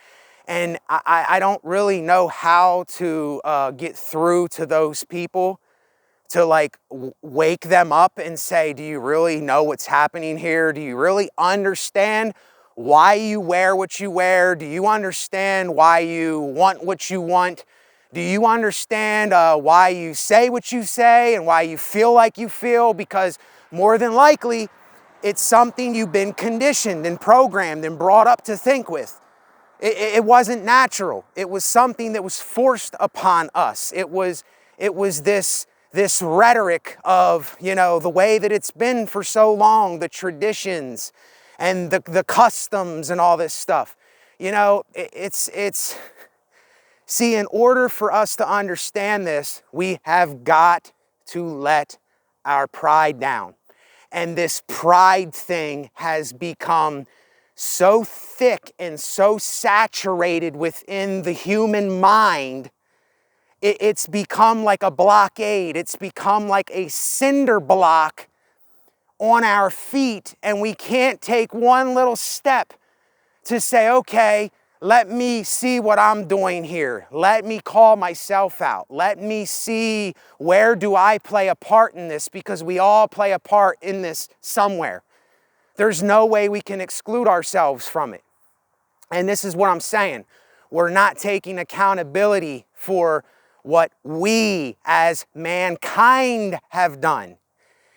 Speaker 1: And I don't really know how to get through to those people, to like wake them up and say, do you really know what's happening here? Do you really understand why you wear what you wear? Do you understand why you want what you want? Do you understand why you say what you say and why you feel like you feel? Because more than likely, it's something you've been conditioned and programmed and brought up to think with. It wasn't natural. It was something that was forced upon us. It was this rhetoric of, the way that it's been for so long, the traditions and the customs and all this stuff. See, in order for us to understand this, we have got to let our pride down. And this pride thing has become so thick and so saturated within the human mind, it's become like a blockade. It's become like a cinder block on our feet, and we can't take one little step to say, okay, Let me see what I'm doing here. Let me call myself out. Let me see, where do I play a part in this? Because we all play a part in this somewhere. There's no way we can exclude ourselves from it. And this is what I'm saying. We're not taking accountability for what we as mankind have done.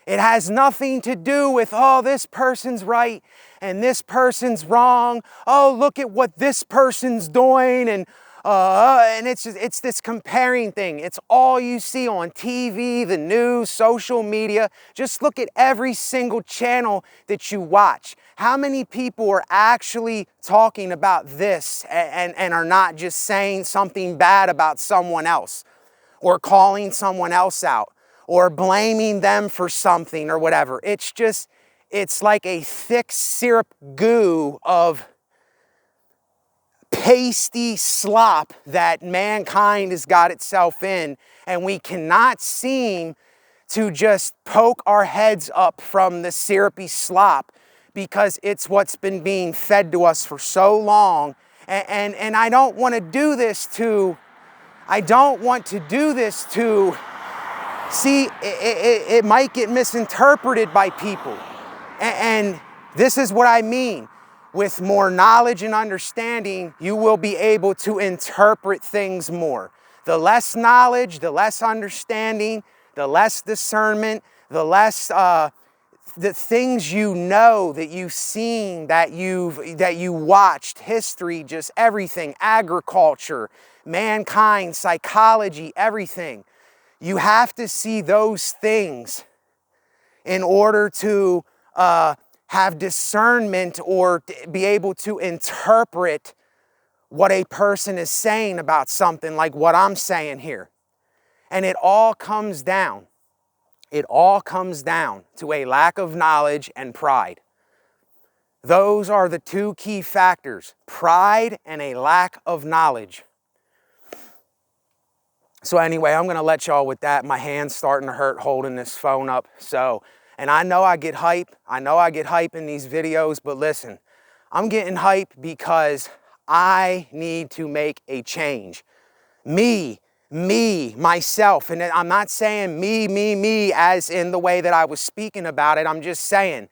Speaker 1: It has nothing to do with, oh, this person's right and this person's wrong. Oh, look at what this person's doing. And it's this comparing thing. It's all you see on TV, the news, social media. Just look at every single channel that you watch. How many people are actually talking about this and are not just saying something bad about someone else or calling someone else out or blaming them for something or whatever? It's like a thick syrup goo of pasty slop that mankind has got itself in, and we cannot seem to just poke our heads up from the syrupy slop because it's what's been being fed to us for so long. And I don't want to do this to, see, it might get misinterpreted by people. And this is what I mean. With more knowledge and understanding, you will be able to interpret things more. The less knowledge, the less understanding, the less discernment, the less the things you know, that you've seen, that you watched, history, just everything, agriculture, mankind, psychology, everything. You have to see those things in order to have discernment or be able to interpret what a person is saying about something like what I'm saying here. And it all comes down to a lack of knowledge and pride. Those are the two key factors, pride and a lack of knowledge. So anyway, I'm going to let y'all with that. My hand's starting to hurt holding this phone up. And I know I get hype. I know I get hype in these videos, but listen, I'm getting hype because I need to make a change. Me, myself. And I'm not saying me as in the way that I was speaking about it. I'm just saying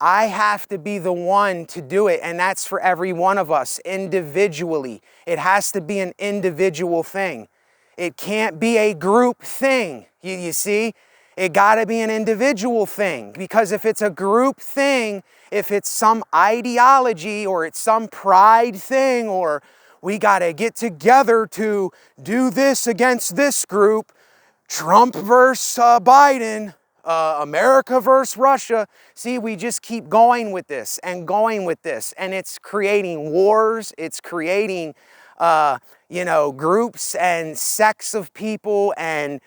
Speaker 1: I have to be the one to do it. And that's for every one of us individually. It has to be an individual thing. It can't be a group thing. You see? It got to be an individual thing, because if it's a group thing, if it's some ideology or it's some pride thing, or we got to get together to do this against this group, Trump versus Biden, America versus Russia. See, we just keep going with this, and it's creating wars. It's creating, groups and sects of people, and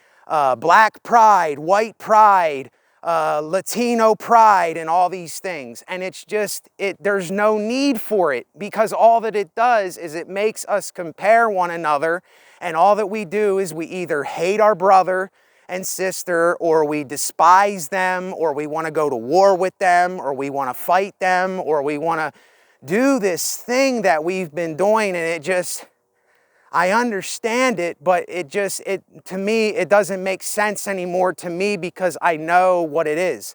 Speaker 1: black pride, white pride, Latino pride, and all these things. And there's no need for it, because all that it does is it makes us compare one another. And all that we do is we either hate our brother and sister, or we despise them, or we want to go to war with them, or we want to fight them, or we want to do this thing that we've been doing. And I understand it, but to me, it doesn't make sense anymore to me, because I know what it is.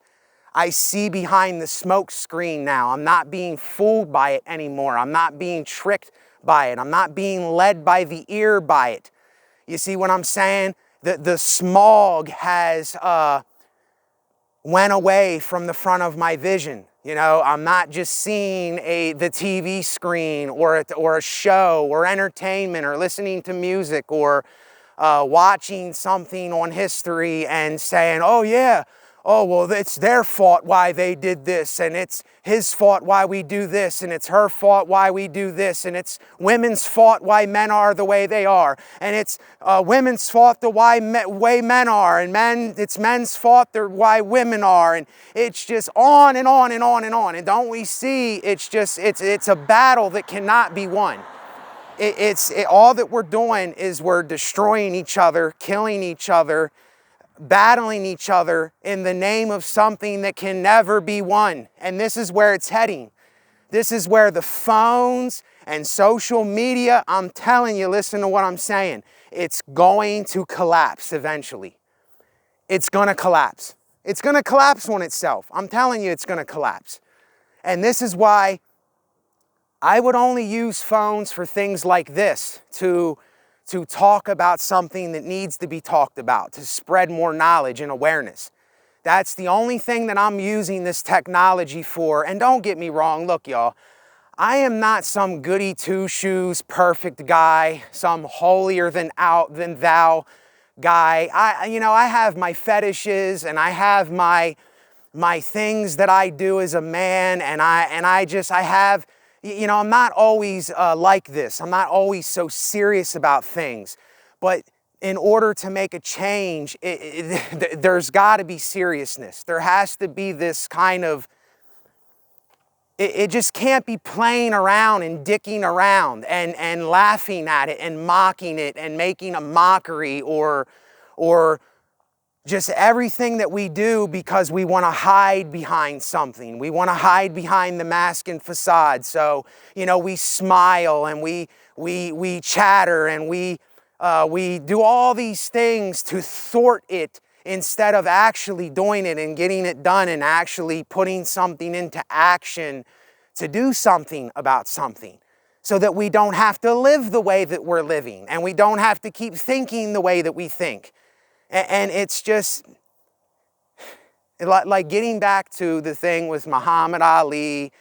Speaker 1: I see behind the smoke screen now. I'm not being fooled by it anymore. I'm not being tricked by it. I'm not being led by the ear by it. You see what I'm saying? The smog has went away from the front of my vision. I'm not just seeing the TV screen or a show or entertainment or listening to music or watching something on history and saying, oh yeah, oh well, it's their fault why they did this, and it's his fault why we do this, and it's her fault why we do this, and it's women's fault why men are the way they are, and it's women's fault the way men are, and it's men's fault why women are, and it's just on and on and on and on. And don't we see, it's a battle that cannot be won. All that we're doing is we're destroying each other, killing each other, battling each other in the name of something that can never be won. And this is where it's heading. This is where the phones And social media, I'm telling you, listen to what I'm saying. It's going to collapse eventually. It's going to collapse. It's going to collapse on itself. I'm telling you, it's going to collapse. And this is why I would only use phones for things like this, to talk about something that needs to be talked about, to spread more knowledge and awareness. That's the only thing that I'm using this technology for. And don't get me wrong, look, y'all, I am not some goody two-shoes perfect guy, some holier than thou guy. I have my fetishes and I have my things that I do as a man, and I have, I'm not always like this. I'm not always so serious about things. But in order to make a change, there's got to be seriousness. There has to be this kind of, it just can't be playing around and dicking around and laughing at it and mocking it and making a mockery or just everything that we do because we want to hide behind something. We want to hide behind the mask and facade. So, we smile and we chatter and we do all these things to thwart it instead of actually doing it and getting it done and actually putting something into action to do something about something, so that we don't have to live the way that we're living and we don't have to keep thinking the way that we think. And it's just like getting back to the thing with Muhammad Ali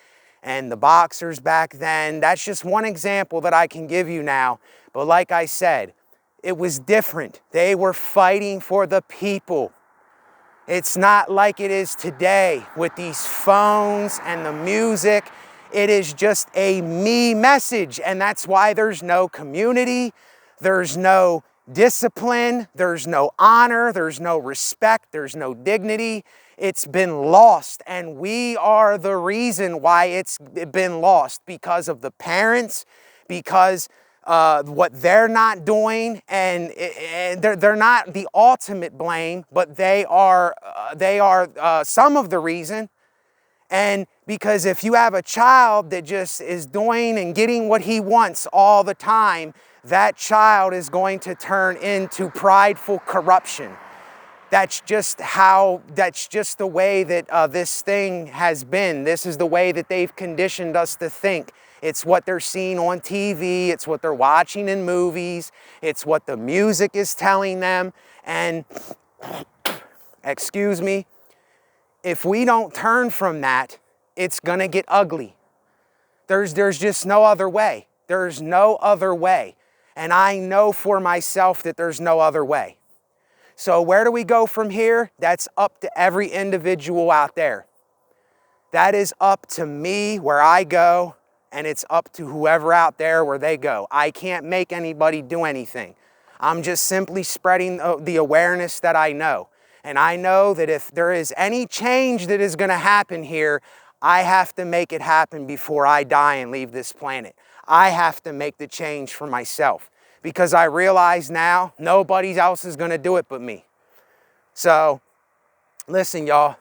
Speaker 1: and the boxers back then. That's just one example that I can give you now. But like I said, it was different. They were fighting for the people. It's not like it is today with these phones and the music. It is just a me message. And that's why there's no community. There's no discipline, there's no honor, there's no respect, there's no dignity. It's been lost, and we are the reason why it's been lost, because of the parents, because what they're not doing, and they're not the ultimate blame, but they are some of the reason. And because if you have a child that just is doing and getting what he wants all the time, that child is going to turn into prideful corruption. That's just the way that this thing has been. This is the way that they've conditioned us to think. It's what they're seeing on TV. It's what they're watching in movies. It's what the music is telling them. And, excuse me, if we don't turn from that, it's going to get ugly. There's just no other way. There's no other way. And I know for myself that there's no other way. So where do we go from here? That's up to every individual out there. That is up to me where I go, and it's up to whoever out there where they go. I can't make anybody do anything. I'm just simply spreading the awareness that I know. And I know that if there is any change that is going to happen here, I have to make it happen before I die and leave this planet. I have to make the change for myself, because I realize now nobody else is going to do it but me. So, listen, y'all.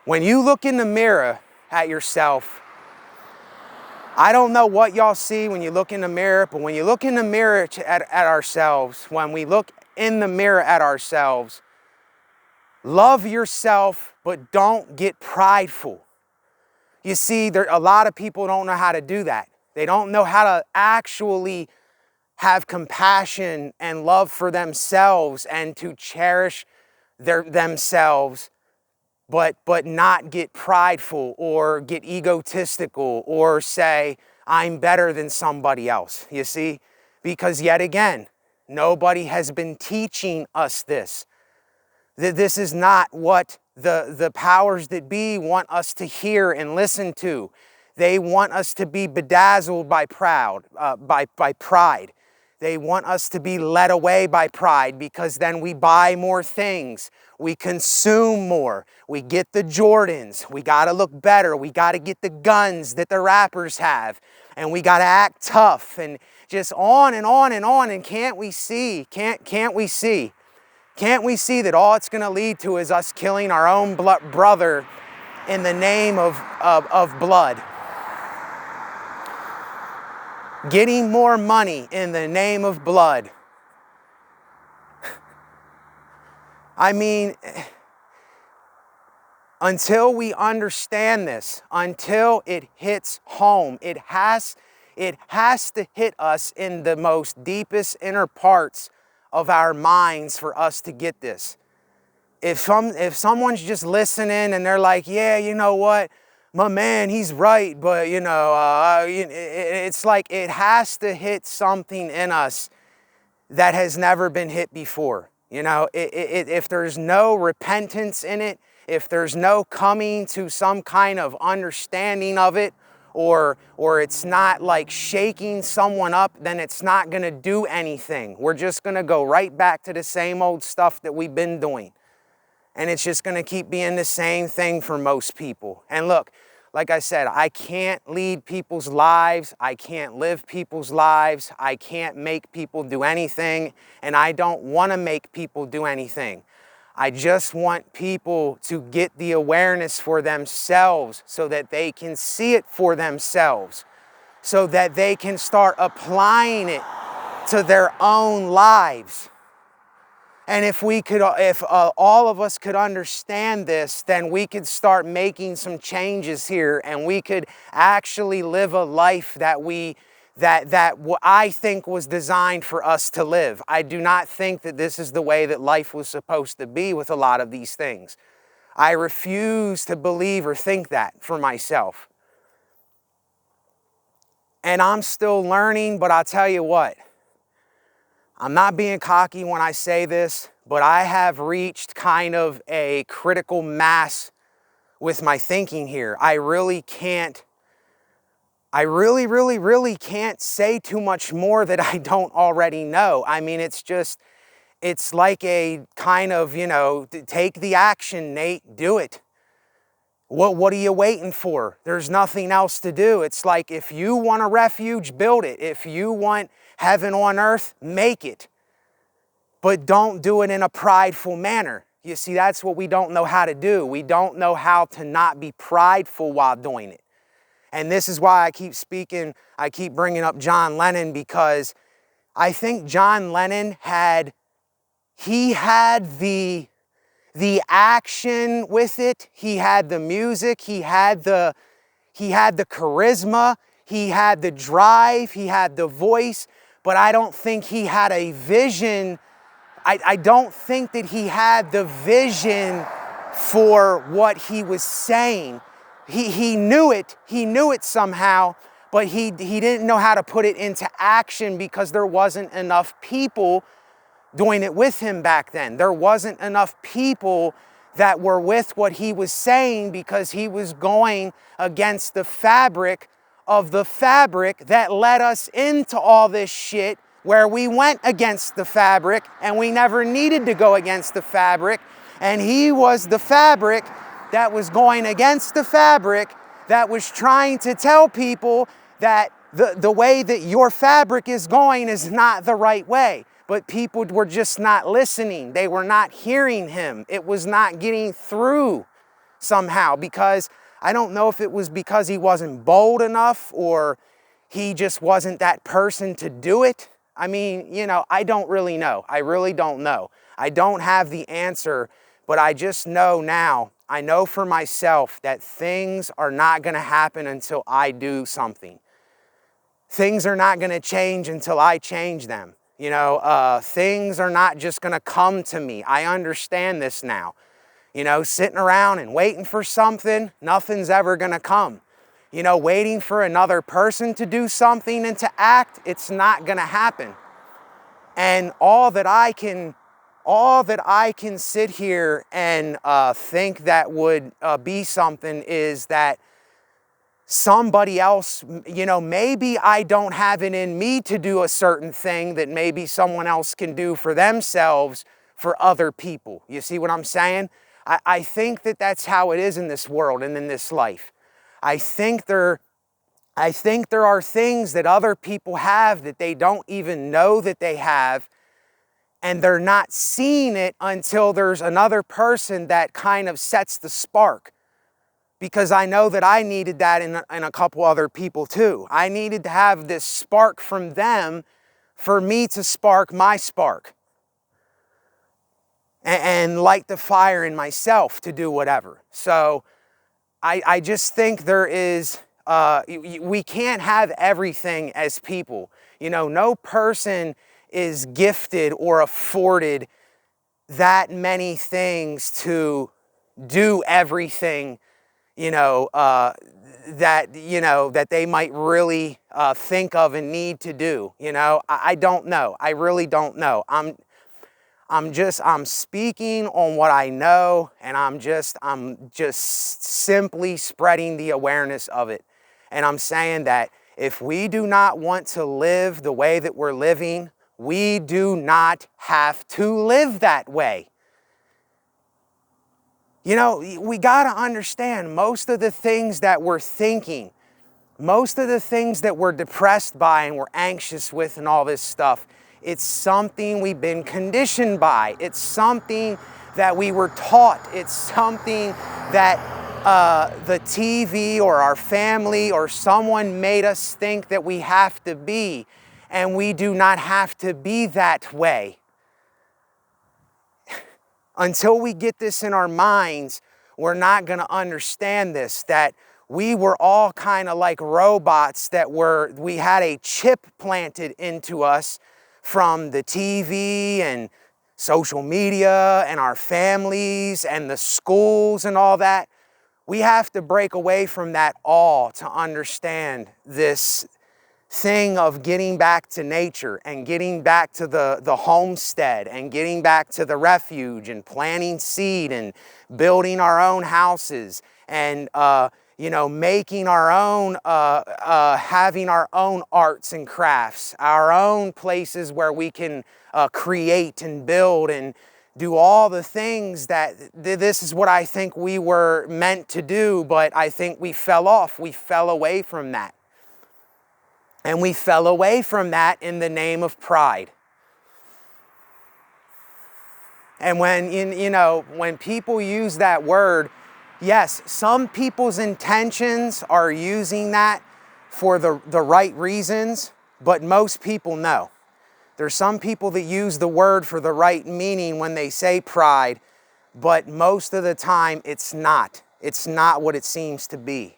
Speaker 1: When you look in the mirror at yourself, I don't know what y'all see when you look in the mirror, but when you look in the mirror at ourselves, when we look in the mirror at ourselves, love yourself, but don't get prideful. You see, a lot of people don't know how to do that. They don't know how to actually have compassion and love for themselves and to cherish themselves, but not get prideful or get egotistical or say, I'm better than somebody else, you see? Because yet again, nobody has been teaching us this. This is not what the powers that be want us to hear and listen to. They want us to be bedazzled by pride. They want us to be led away by pride, because then we buy more things. We consume more. We get the Jordans. We got to look better. We got to get the guns that the rappers have. And we got to act tough, and just on and on and on. And can't we see? Can't we see? Can't we see that all it's going to lead to is us killing our own brother in the name of blood? getting more money in the name of blood. I mean, until we understand this, until it hits home, it has to hit us in the most deepest inner parts of our minds for us to get this. If someone's just listening and they're like, yeah, you know what, my man, he's right, but it's like it has to hit something in us that has never been hit before. If there's no repentance in it, if there's no coming to some kind of understanding of it, or it's not like shaking someone up, then it's not going to do anything. We're just going to go right back to the same old stuff that we've been doing. And it's just going to keep being the same thing for most people. And look, like I said, I can't lead people's lives. I can't live people's lives. I can't make people do anything. And I don't want to make people do anything. I just want people to get the awareness for themselves so that they can see it for themselves, so that they can start applying it to their own lives. And if all of us could understand this, then we could start making some changes here, and we could actually live a life that I think was designed for us to live. I do not think that this is the way that life was supposed to be with a lot of these things. I refuse to believe or think that for myself. And I'm still learning, but I'll tell you what, I'm not being cocky when I say this, but I have reached kind of a critical mass with my thinking here. I really, really can't say too much more that I don't already know. I mean, it's like a kind of, take the action, Nate, do it. What are you waiting for? There's nothing else to do. It's like, if you want a refuge, build it. If you want heaven on earth, make it. But don't do it in a prideful manner. You see, that's what we don't know how to do. We don't know how to not be prideful while doing it. And this is why I keep bringing up John Lennon, because I think John Lennon had the action with it. He had the music, he had the charisma, he had the drive, he had the voice, but I don't think he had a vision. I don't think that he had the vision for what he was saying. He knew it somehow, but he didn't know how to put it into action because there wasn't enough people doing it with him back then. There wasn't enough people that were with what he was saying, because he was going against the fabric of the fabric that led us into all this shit, where we went against the fabric and we never needed to go against the fabric. And he was the fabric that was going against the fabric, that was trying to tell people that the way that your fabric is going is not the right way. But people were just not listening. They were not hearing him. It was not getting through somehow, because I don't know if it was because he wasn't bold enough, or he just wasn't that person to do it. I mean, I don't really know. I really don't know. I don't have the answer, but I just know now, I know for myself that things are not going to happen until I do something. Things are not going to change until I change them. Things are not just going to come to me. I understand this now. Sitting around and waiting for something, nothing's ever going to come. Waiting for another person to do something and to act, it's not going to happen. And all that I can sit here and think that would be something is that somebody else, maybe I don't have it in me to do a certain thing that maybe someone else can do for themselves, for other people. You see what I'm saying? I think that that's how it is in this world and in this life. I think there are things that other people have that they don't even know that they have, and they're not seeing it until there's another person that kind of sets the spark. because I know that I needed that in a couple other people too. I needed to have this spark from them for me to spark my spark and light the fire in myself to do whatever. So I just think there is, we can't have everything as people. You know, no person is gifted or afforded that many things to do everything, that they might really think of and need to do. I don't know. I really don't know. I'm speaking on what I know, and I'm just simply spreading the awareness of it. And I'm saying that if we do not want to live the way that we're living, we do not have to live that way. We got to understand most of the things that we're thinking, most of the things that we're depressed by and we're anxious with and all this stuff, it's something we've been conditioned by. It's something that we were taught. It's something that the TV or our family or someone made us think that we have to be. And we do not have to be that way. Until we get this in our minds, we're not going to understand this, that we were all kind of like robots we had a chip planted into us from the TV and social media and our families and the schools and all that. We have to break away from that all to understand this thing of getting back to nature and getting back to the homestead and getting back to the refuge and planting seed and building our own houses and making our own, having our own arts and crafts, our own places where we can create and build and do all the things that this is what I think we were meant to do, but I think we fell off. We fell away from that. And we fell away from that in the name of pride. And when people use that word, yes, some people's intentions are using that for the right reasons, but most people know. There's some people that use the word for the right meaning when they say pride, but most of the time it's not. It's not what it seems to be.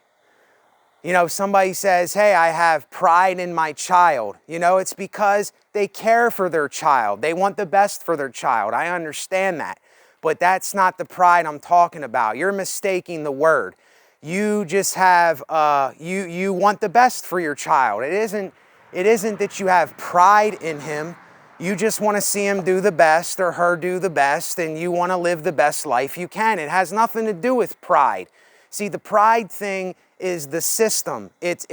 Speaker 1: Somebody says, hey, I have pride in my child. It's because they care for their child. They want the best for their child. I understand that. But that's not the pride I'm talking about. You're mistaking the word. You just have, you want the best for your child. It isn't that you have pride in him. You just want to see him do the best or her do the best, and you want to live the best life you can. It has nothing to do with pride. See, the pride thing is the system. It's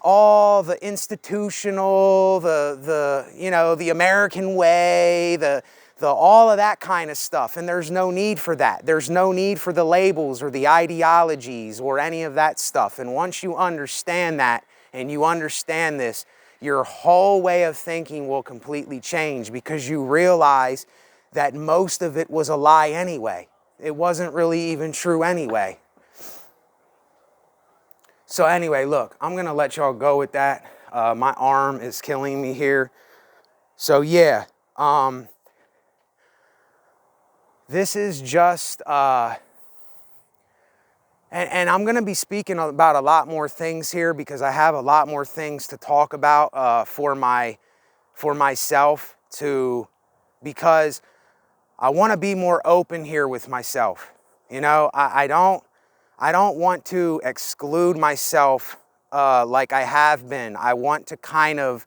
Speaker 1: all the institutional, the American way, the all of that kind of stuff. And there's no need for that. There's no need for the labels or the ideologies or any of that stuff. And once you understand that and you understand this, your whole way of thinking will completely change, because you realize that most of it was a lie anyway. It wasn't really even true anyway. So anyway, look, I'm going to let y'all go with that. My arm is killing me here. So yeah, this is just, and I'm going to be speaking about a lot more things here, because I have a lot more things to talk about for myself, because I want to be more open here with myself. I don't want to exclude myself like I have been. I want to kind of,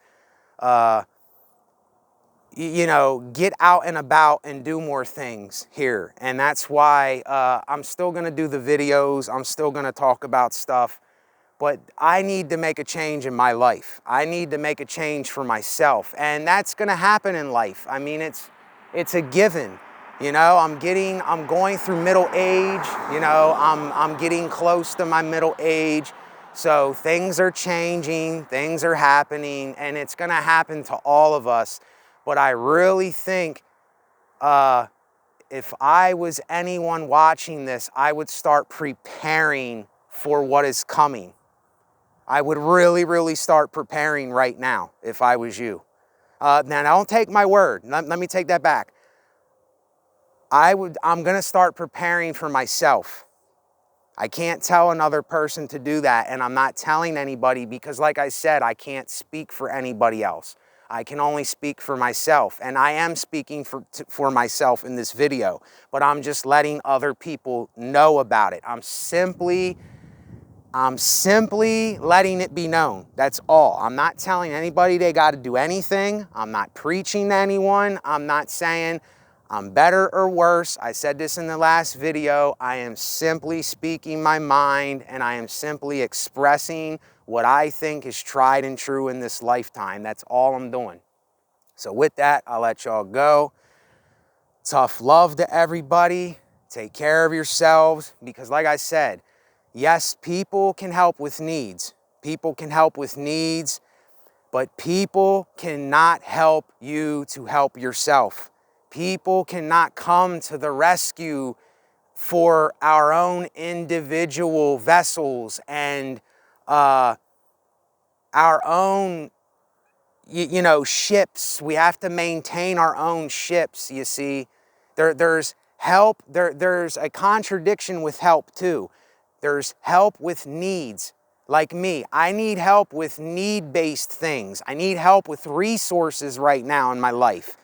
Speaker 1: get out and about and do more things here. And that's why I'm still going to do the videos. I'm still going to talk about stuff. But I need to make a change in my life. I need to make a change for myself. And that's going to happen in life. I mean, it's a given. I'm going through middle age. I'm getting close to my middle age. So things are changing, things are happening, and it's going to happen to all of us. But I really think if I was anyone watching this, I would start preparing for what is coming. I would really, really start preparing right now if I was you. Now, don't take my word. Let me take that back. I'm going to start preparing for myself. I can't tell another person to do that, and I'm not telling anybody because, like I said, I can't speak for anybody else. I can only speak for myself, and I am speaking for myself in this video, but I'm just letting other people know about it. I'm simply letting it be known. That's all. I'm not telling anybody they got to do anything. I'm not preaching to anyone. I'm not saying I'm better or worse. I said this in the last video. I am simply speaking my mind, and I am simply expressing what I think is tried and true in this lifetime. That's all I'm doing. So with that, I'll let y'all go. Tough love to everybody. Take care of yourselves, because like I said, yes, people can help with needs. People can help with needs, but people cannot help you to help yourself. People cannot come to the rescue for our own individual vessels and our own, ships. We have to maintain our own ships, you see. There's help. There's a contradiction with help too. There's help with needs. Like me, I need help with need-based things. I need help with resources right now in my life.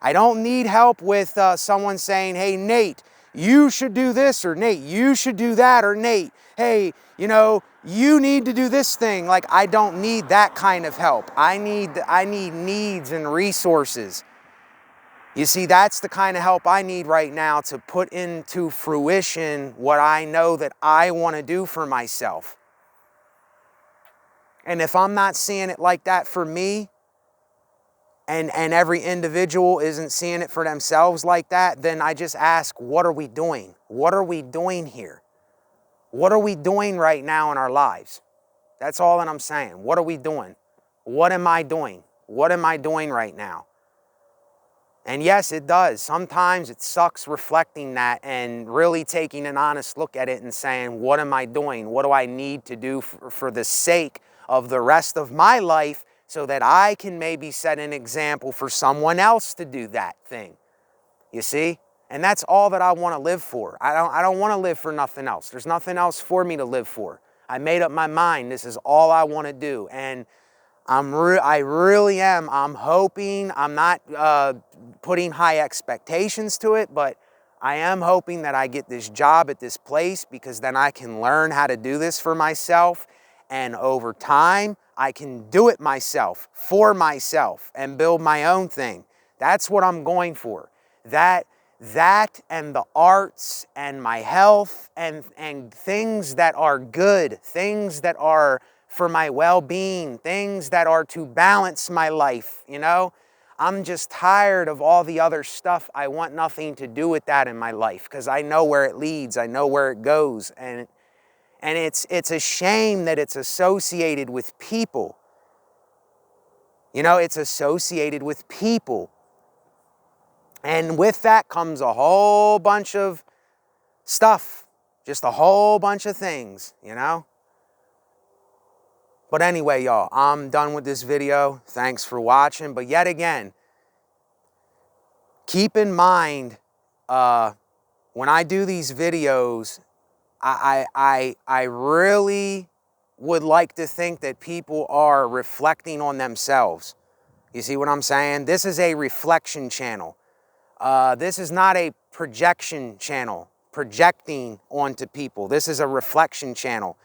Speaker 1: I don't need help with someone saying, hey, Nate, you should do this, or Nate, you should do that, or Nate, hey, you need to do this thing. Like, I don't need that kind of help. I need needs and resources. You see, that's the kind of help I need right now to put into fruition what I know that I want to do for myself. And if I'm not seeing it like that for me, and every individual isn't seeing it for themselves like that, then I just ask, what are we doing? What are we doing here? What are we doing right now in our lives? That's all that I'm saying. What are we doing? What am I doing? What am I doing right now? And yes, it does. Sometimes it sucks reflecting that and really taking an honest look at it and saying, what am I doing? What do I need to do for the sake of the rest of my life, so that I can maybe set an example for someone else to do that thing? You see? And that's all that I want to live for. I don't want to live for nothing else. There's nothing else for me to live for. I made up my mind. This is all I want to do. And I really am. I'm hoping, I'm not putting high expectations to it, but I am hoping that I get this job at this place, because then I can learn how to do this for myself. And over time, I can do it myself, for myself, and build my own thing. That's what I'm going for. That and the arts and my health and things that are good, things that are for my well-being, things that are to balance my life, I'm just tired of all the other stuff. I want nothing to do with that in my life, because I know where it leads. I know where it goes. And it's a shame that it's associated with people. It's associated with people. And with that comes a whole bunch of stuff. Just a whole bunch of things, But anyway, y'all, I'm done with this video. Thanks for watching. But yet again, keep in mind, when I do these videos, I really would like to think that people are reflecting on themselves. You see what I'm saying? This is a reflection channel. This is not a projection channel, projecting onto people. This is a reflection channel.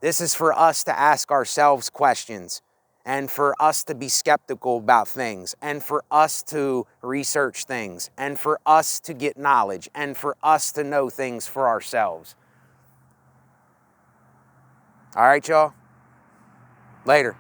Speaker 1: This is for us to ask ourselves questions, and for us to be skeptical about things, and for us to research things, and for us to get knowledge, and for us to know things for ourselves. All right, y'all. Later.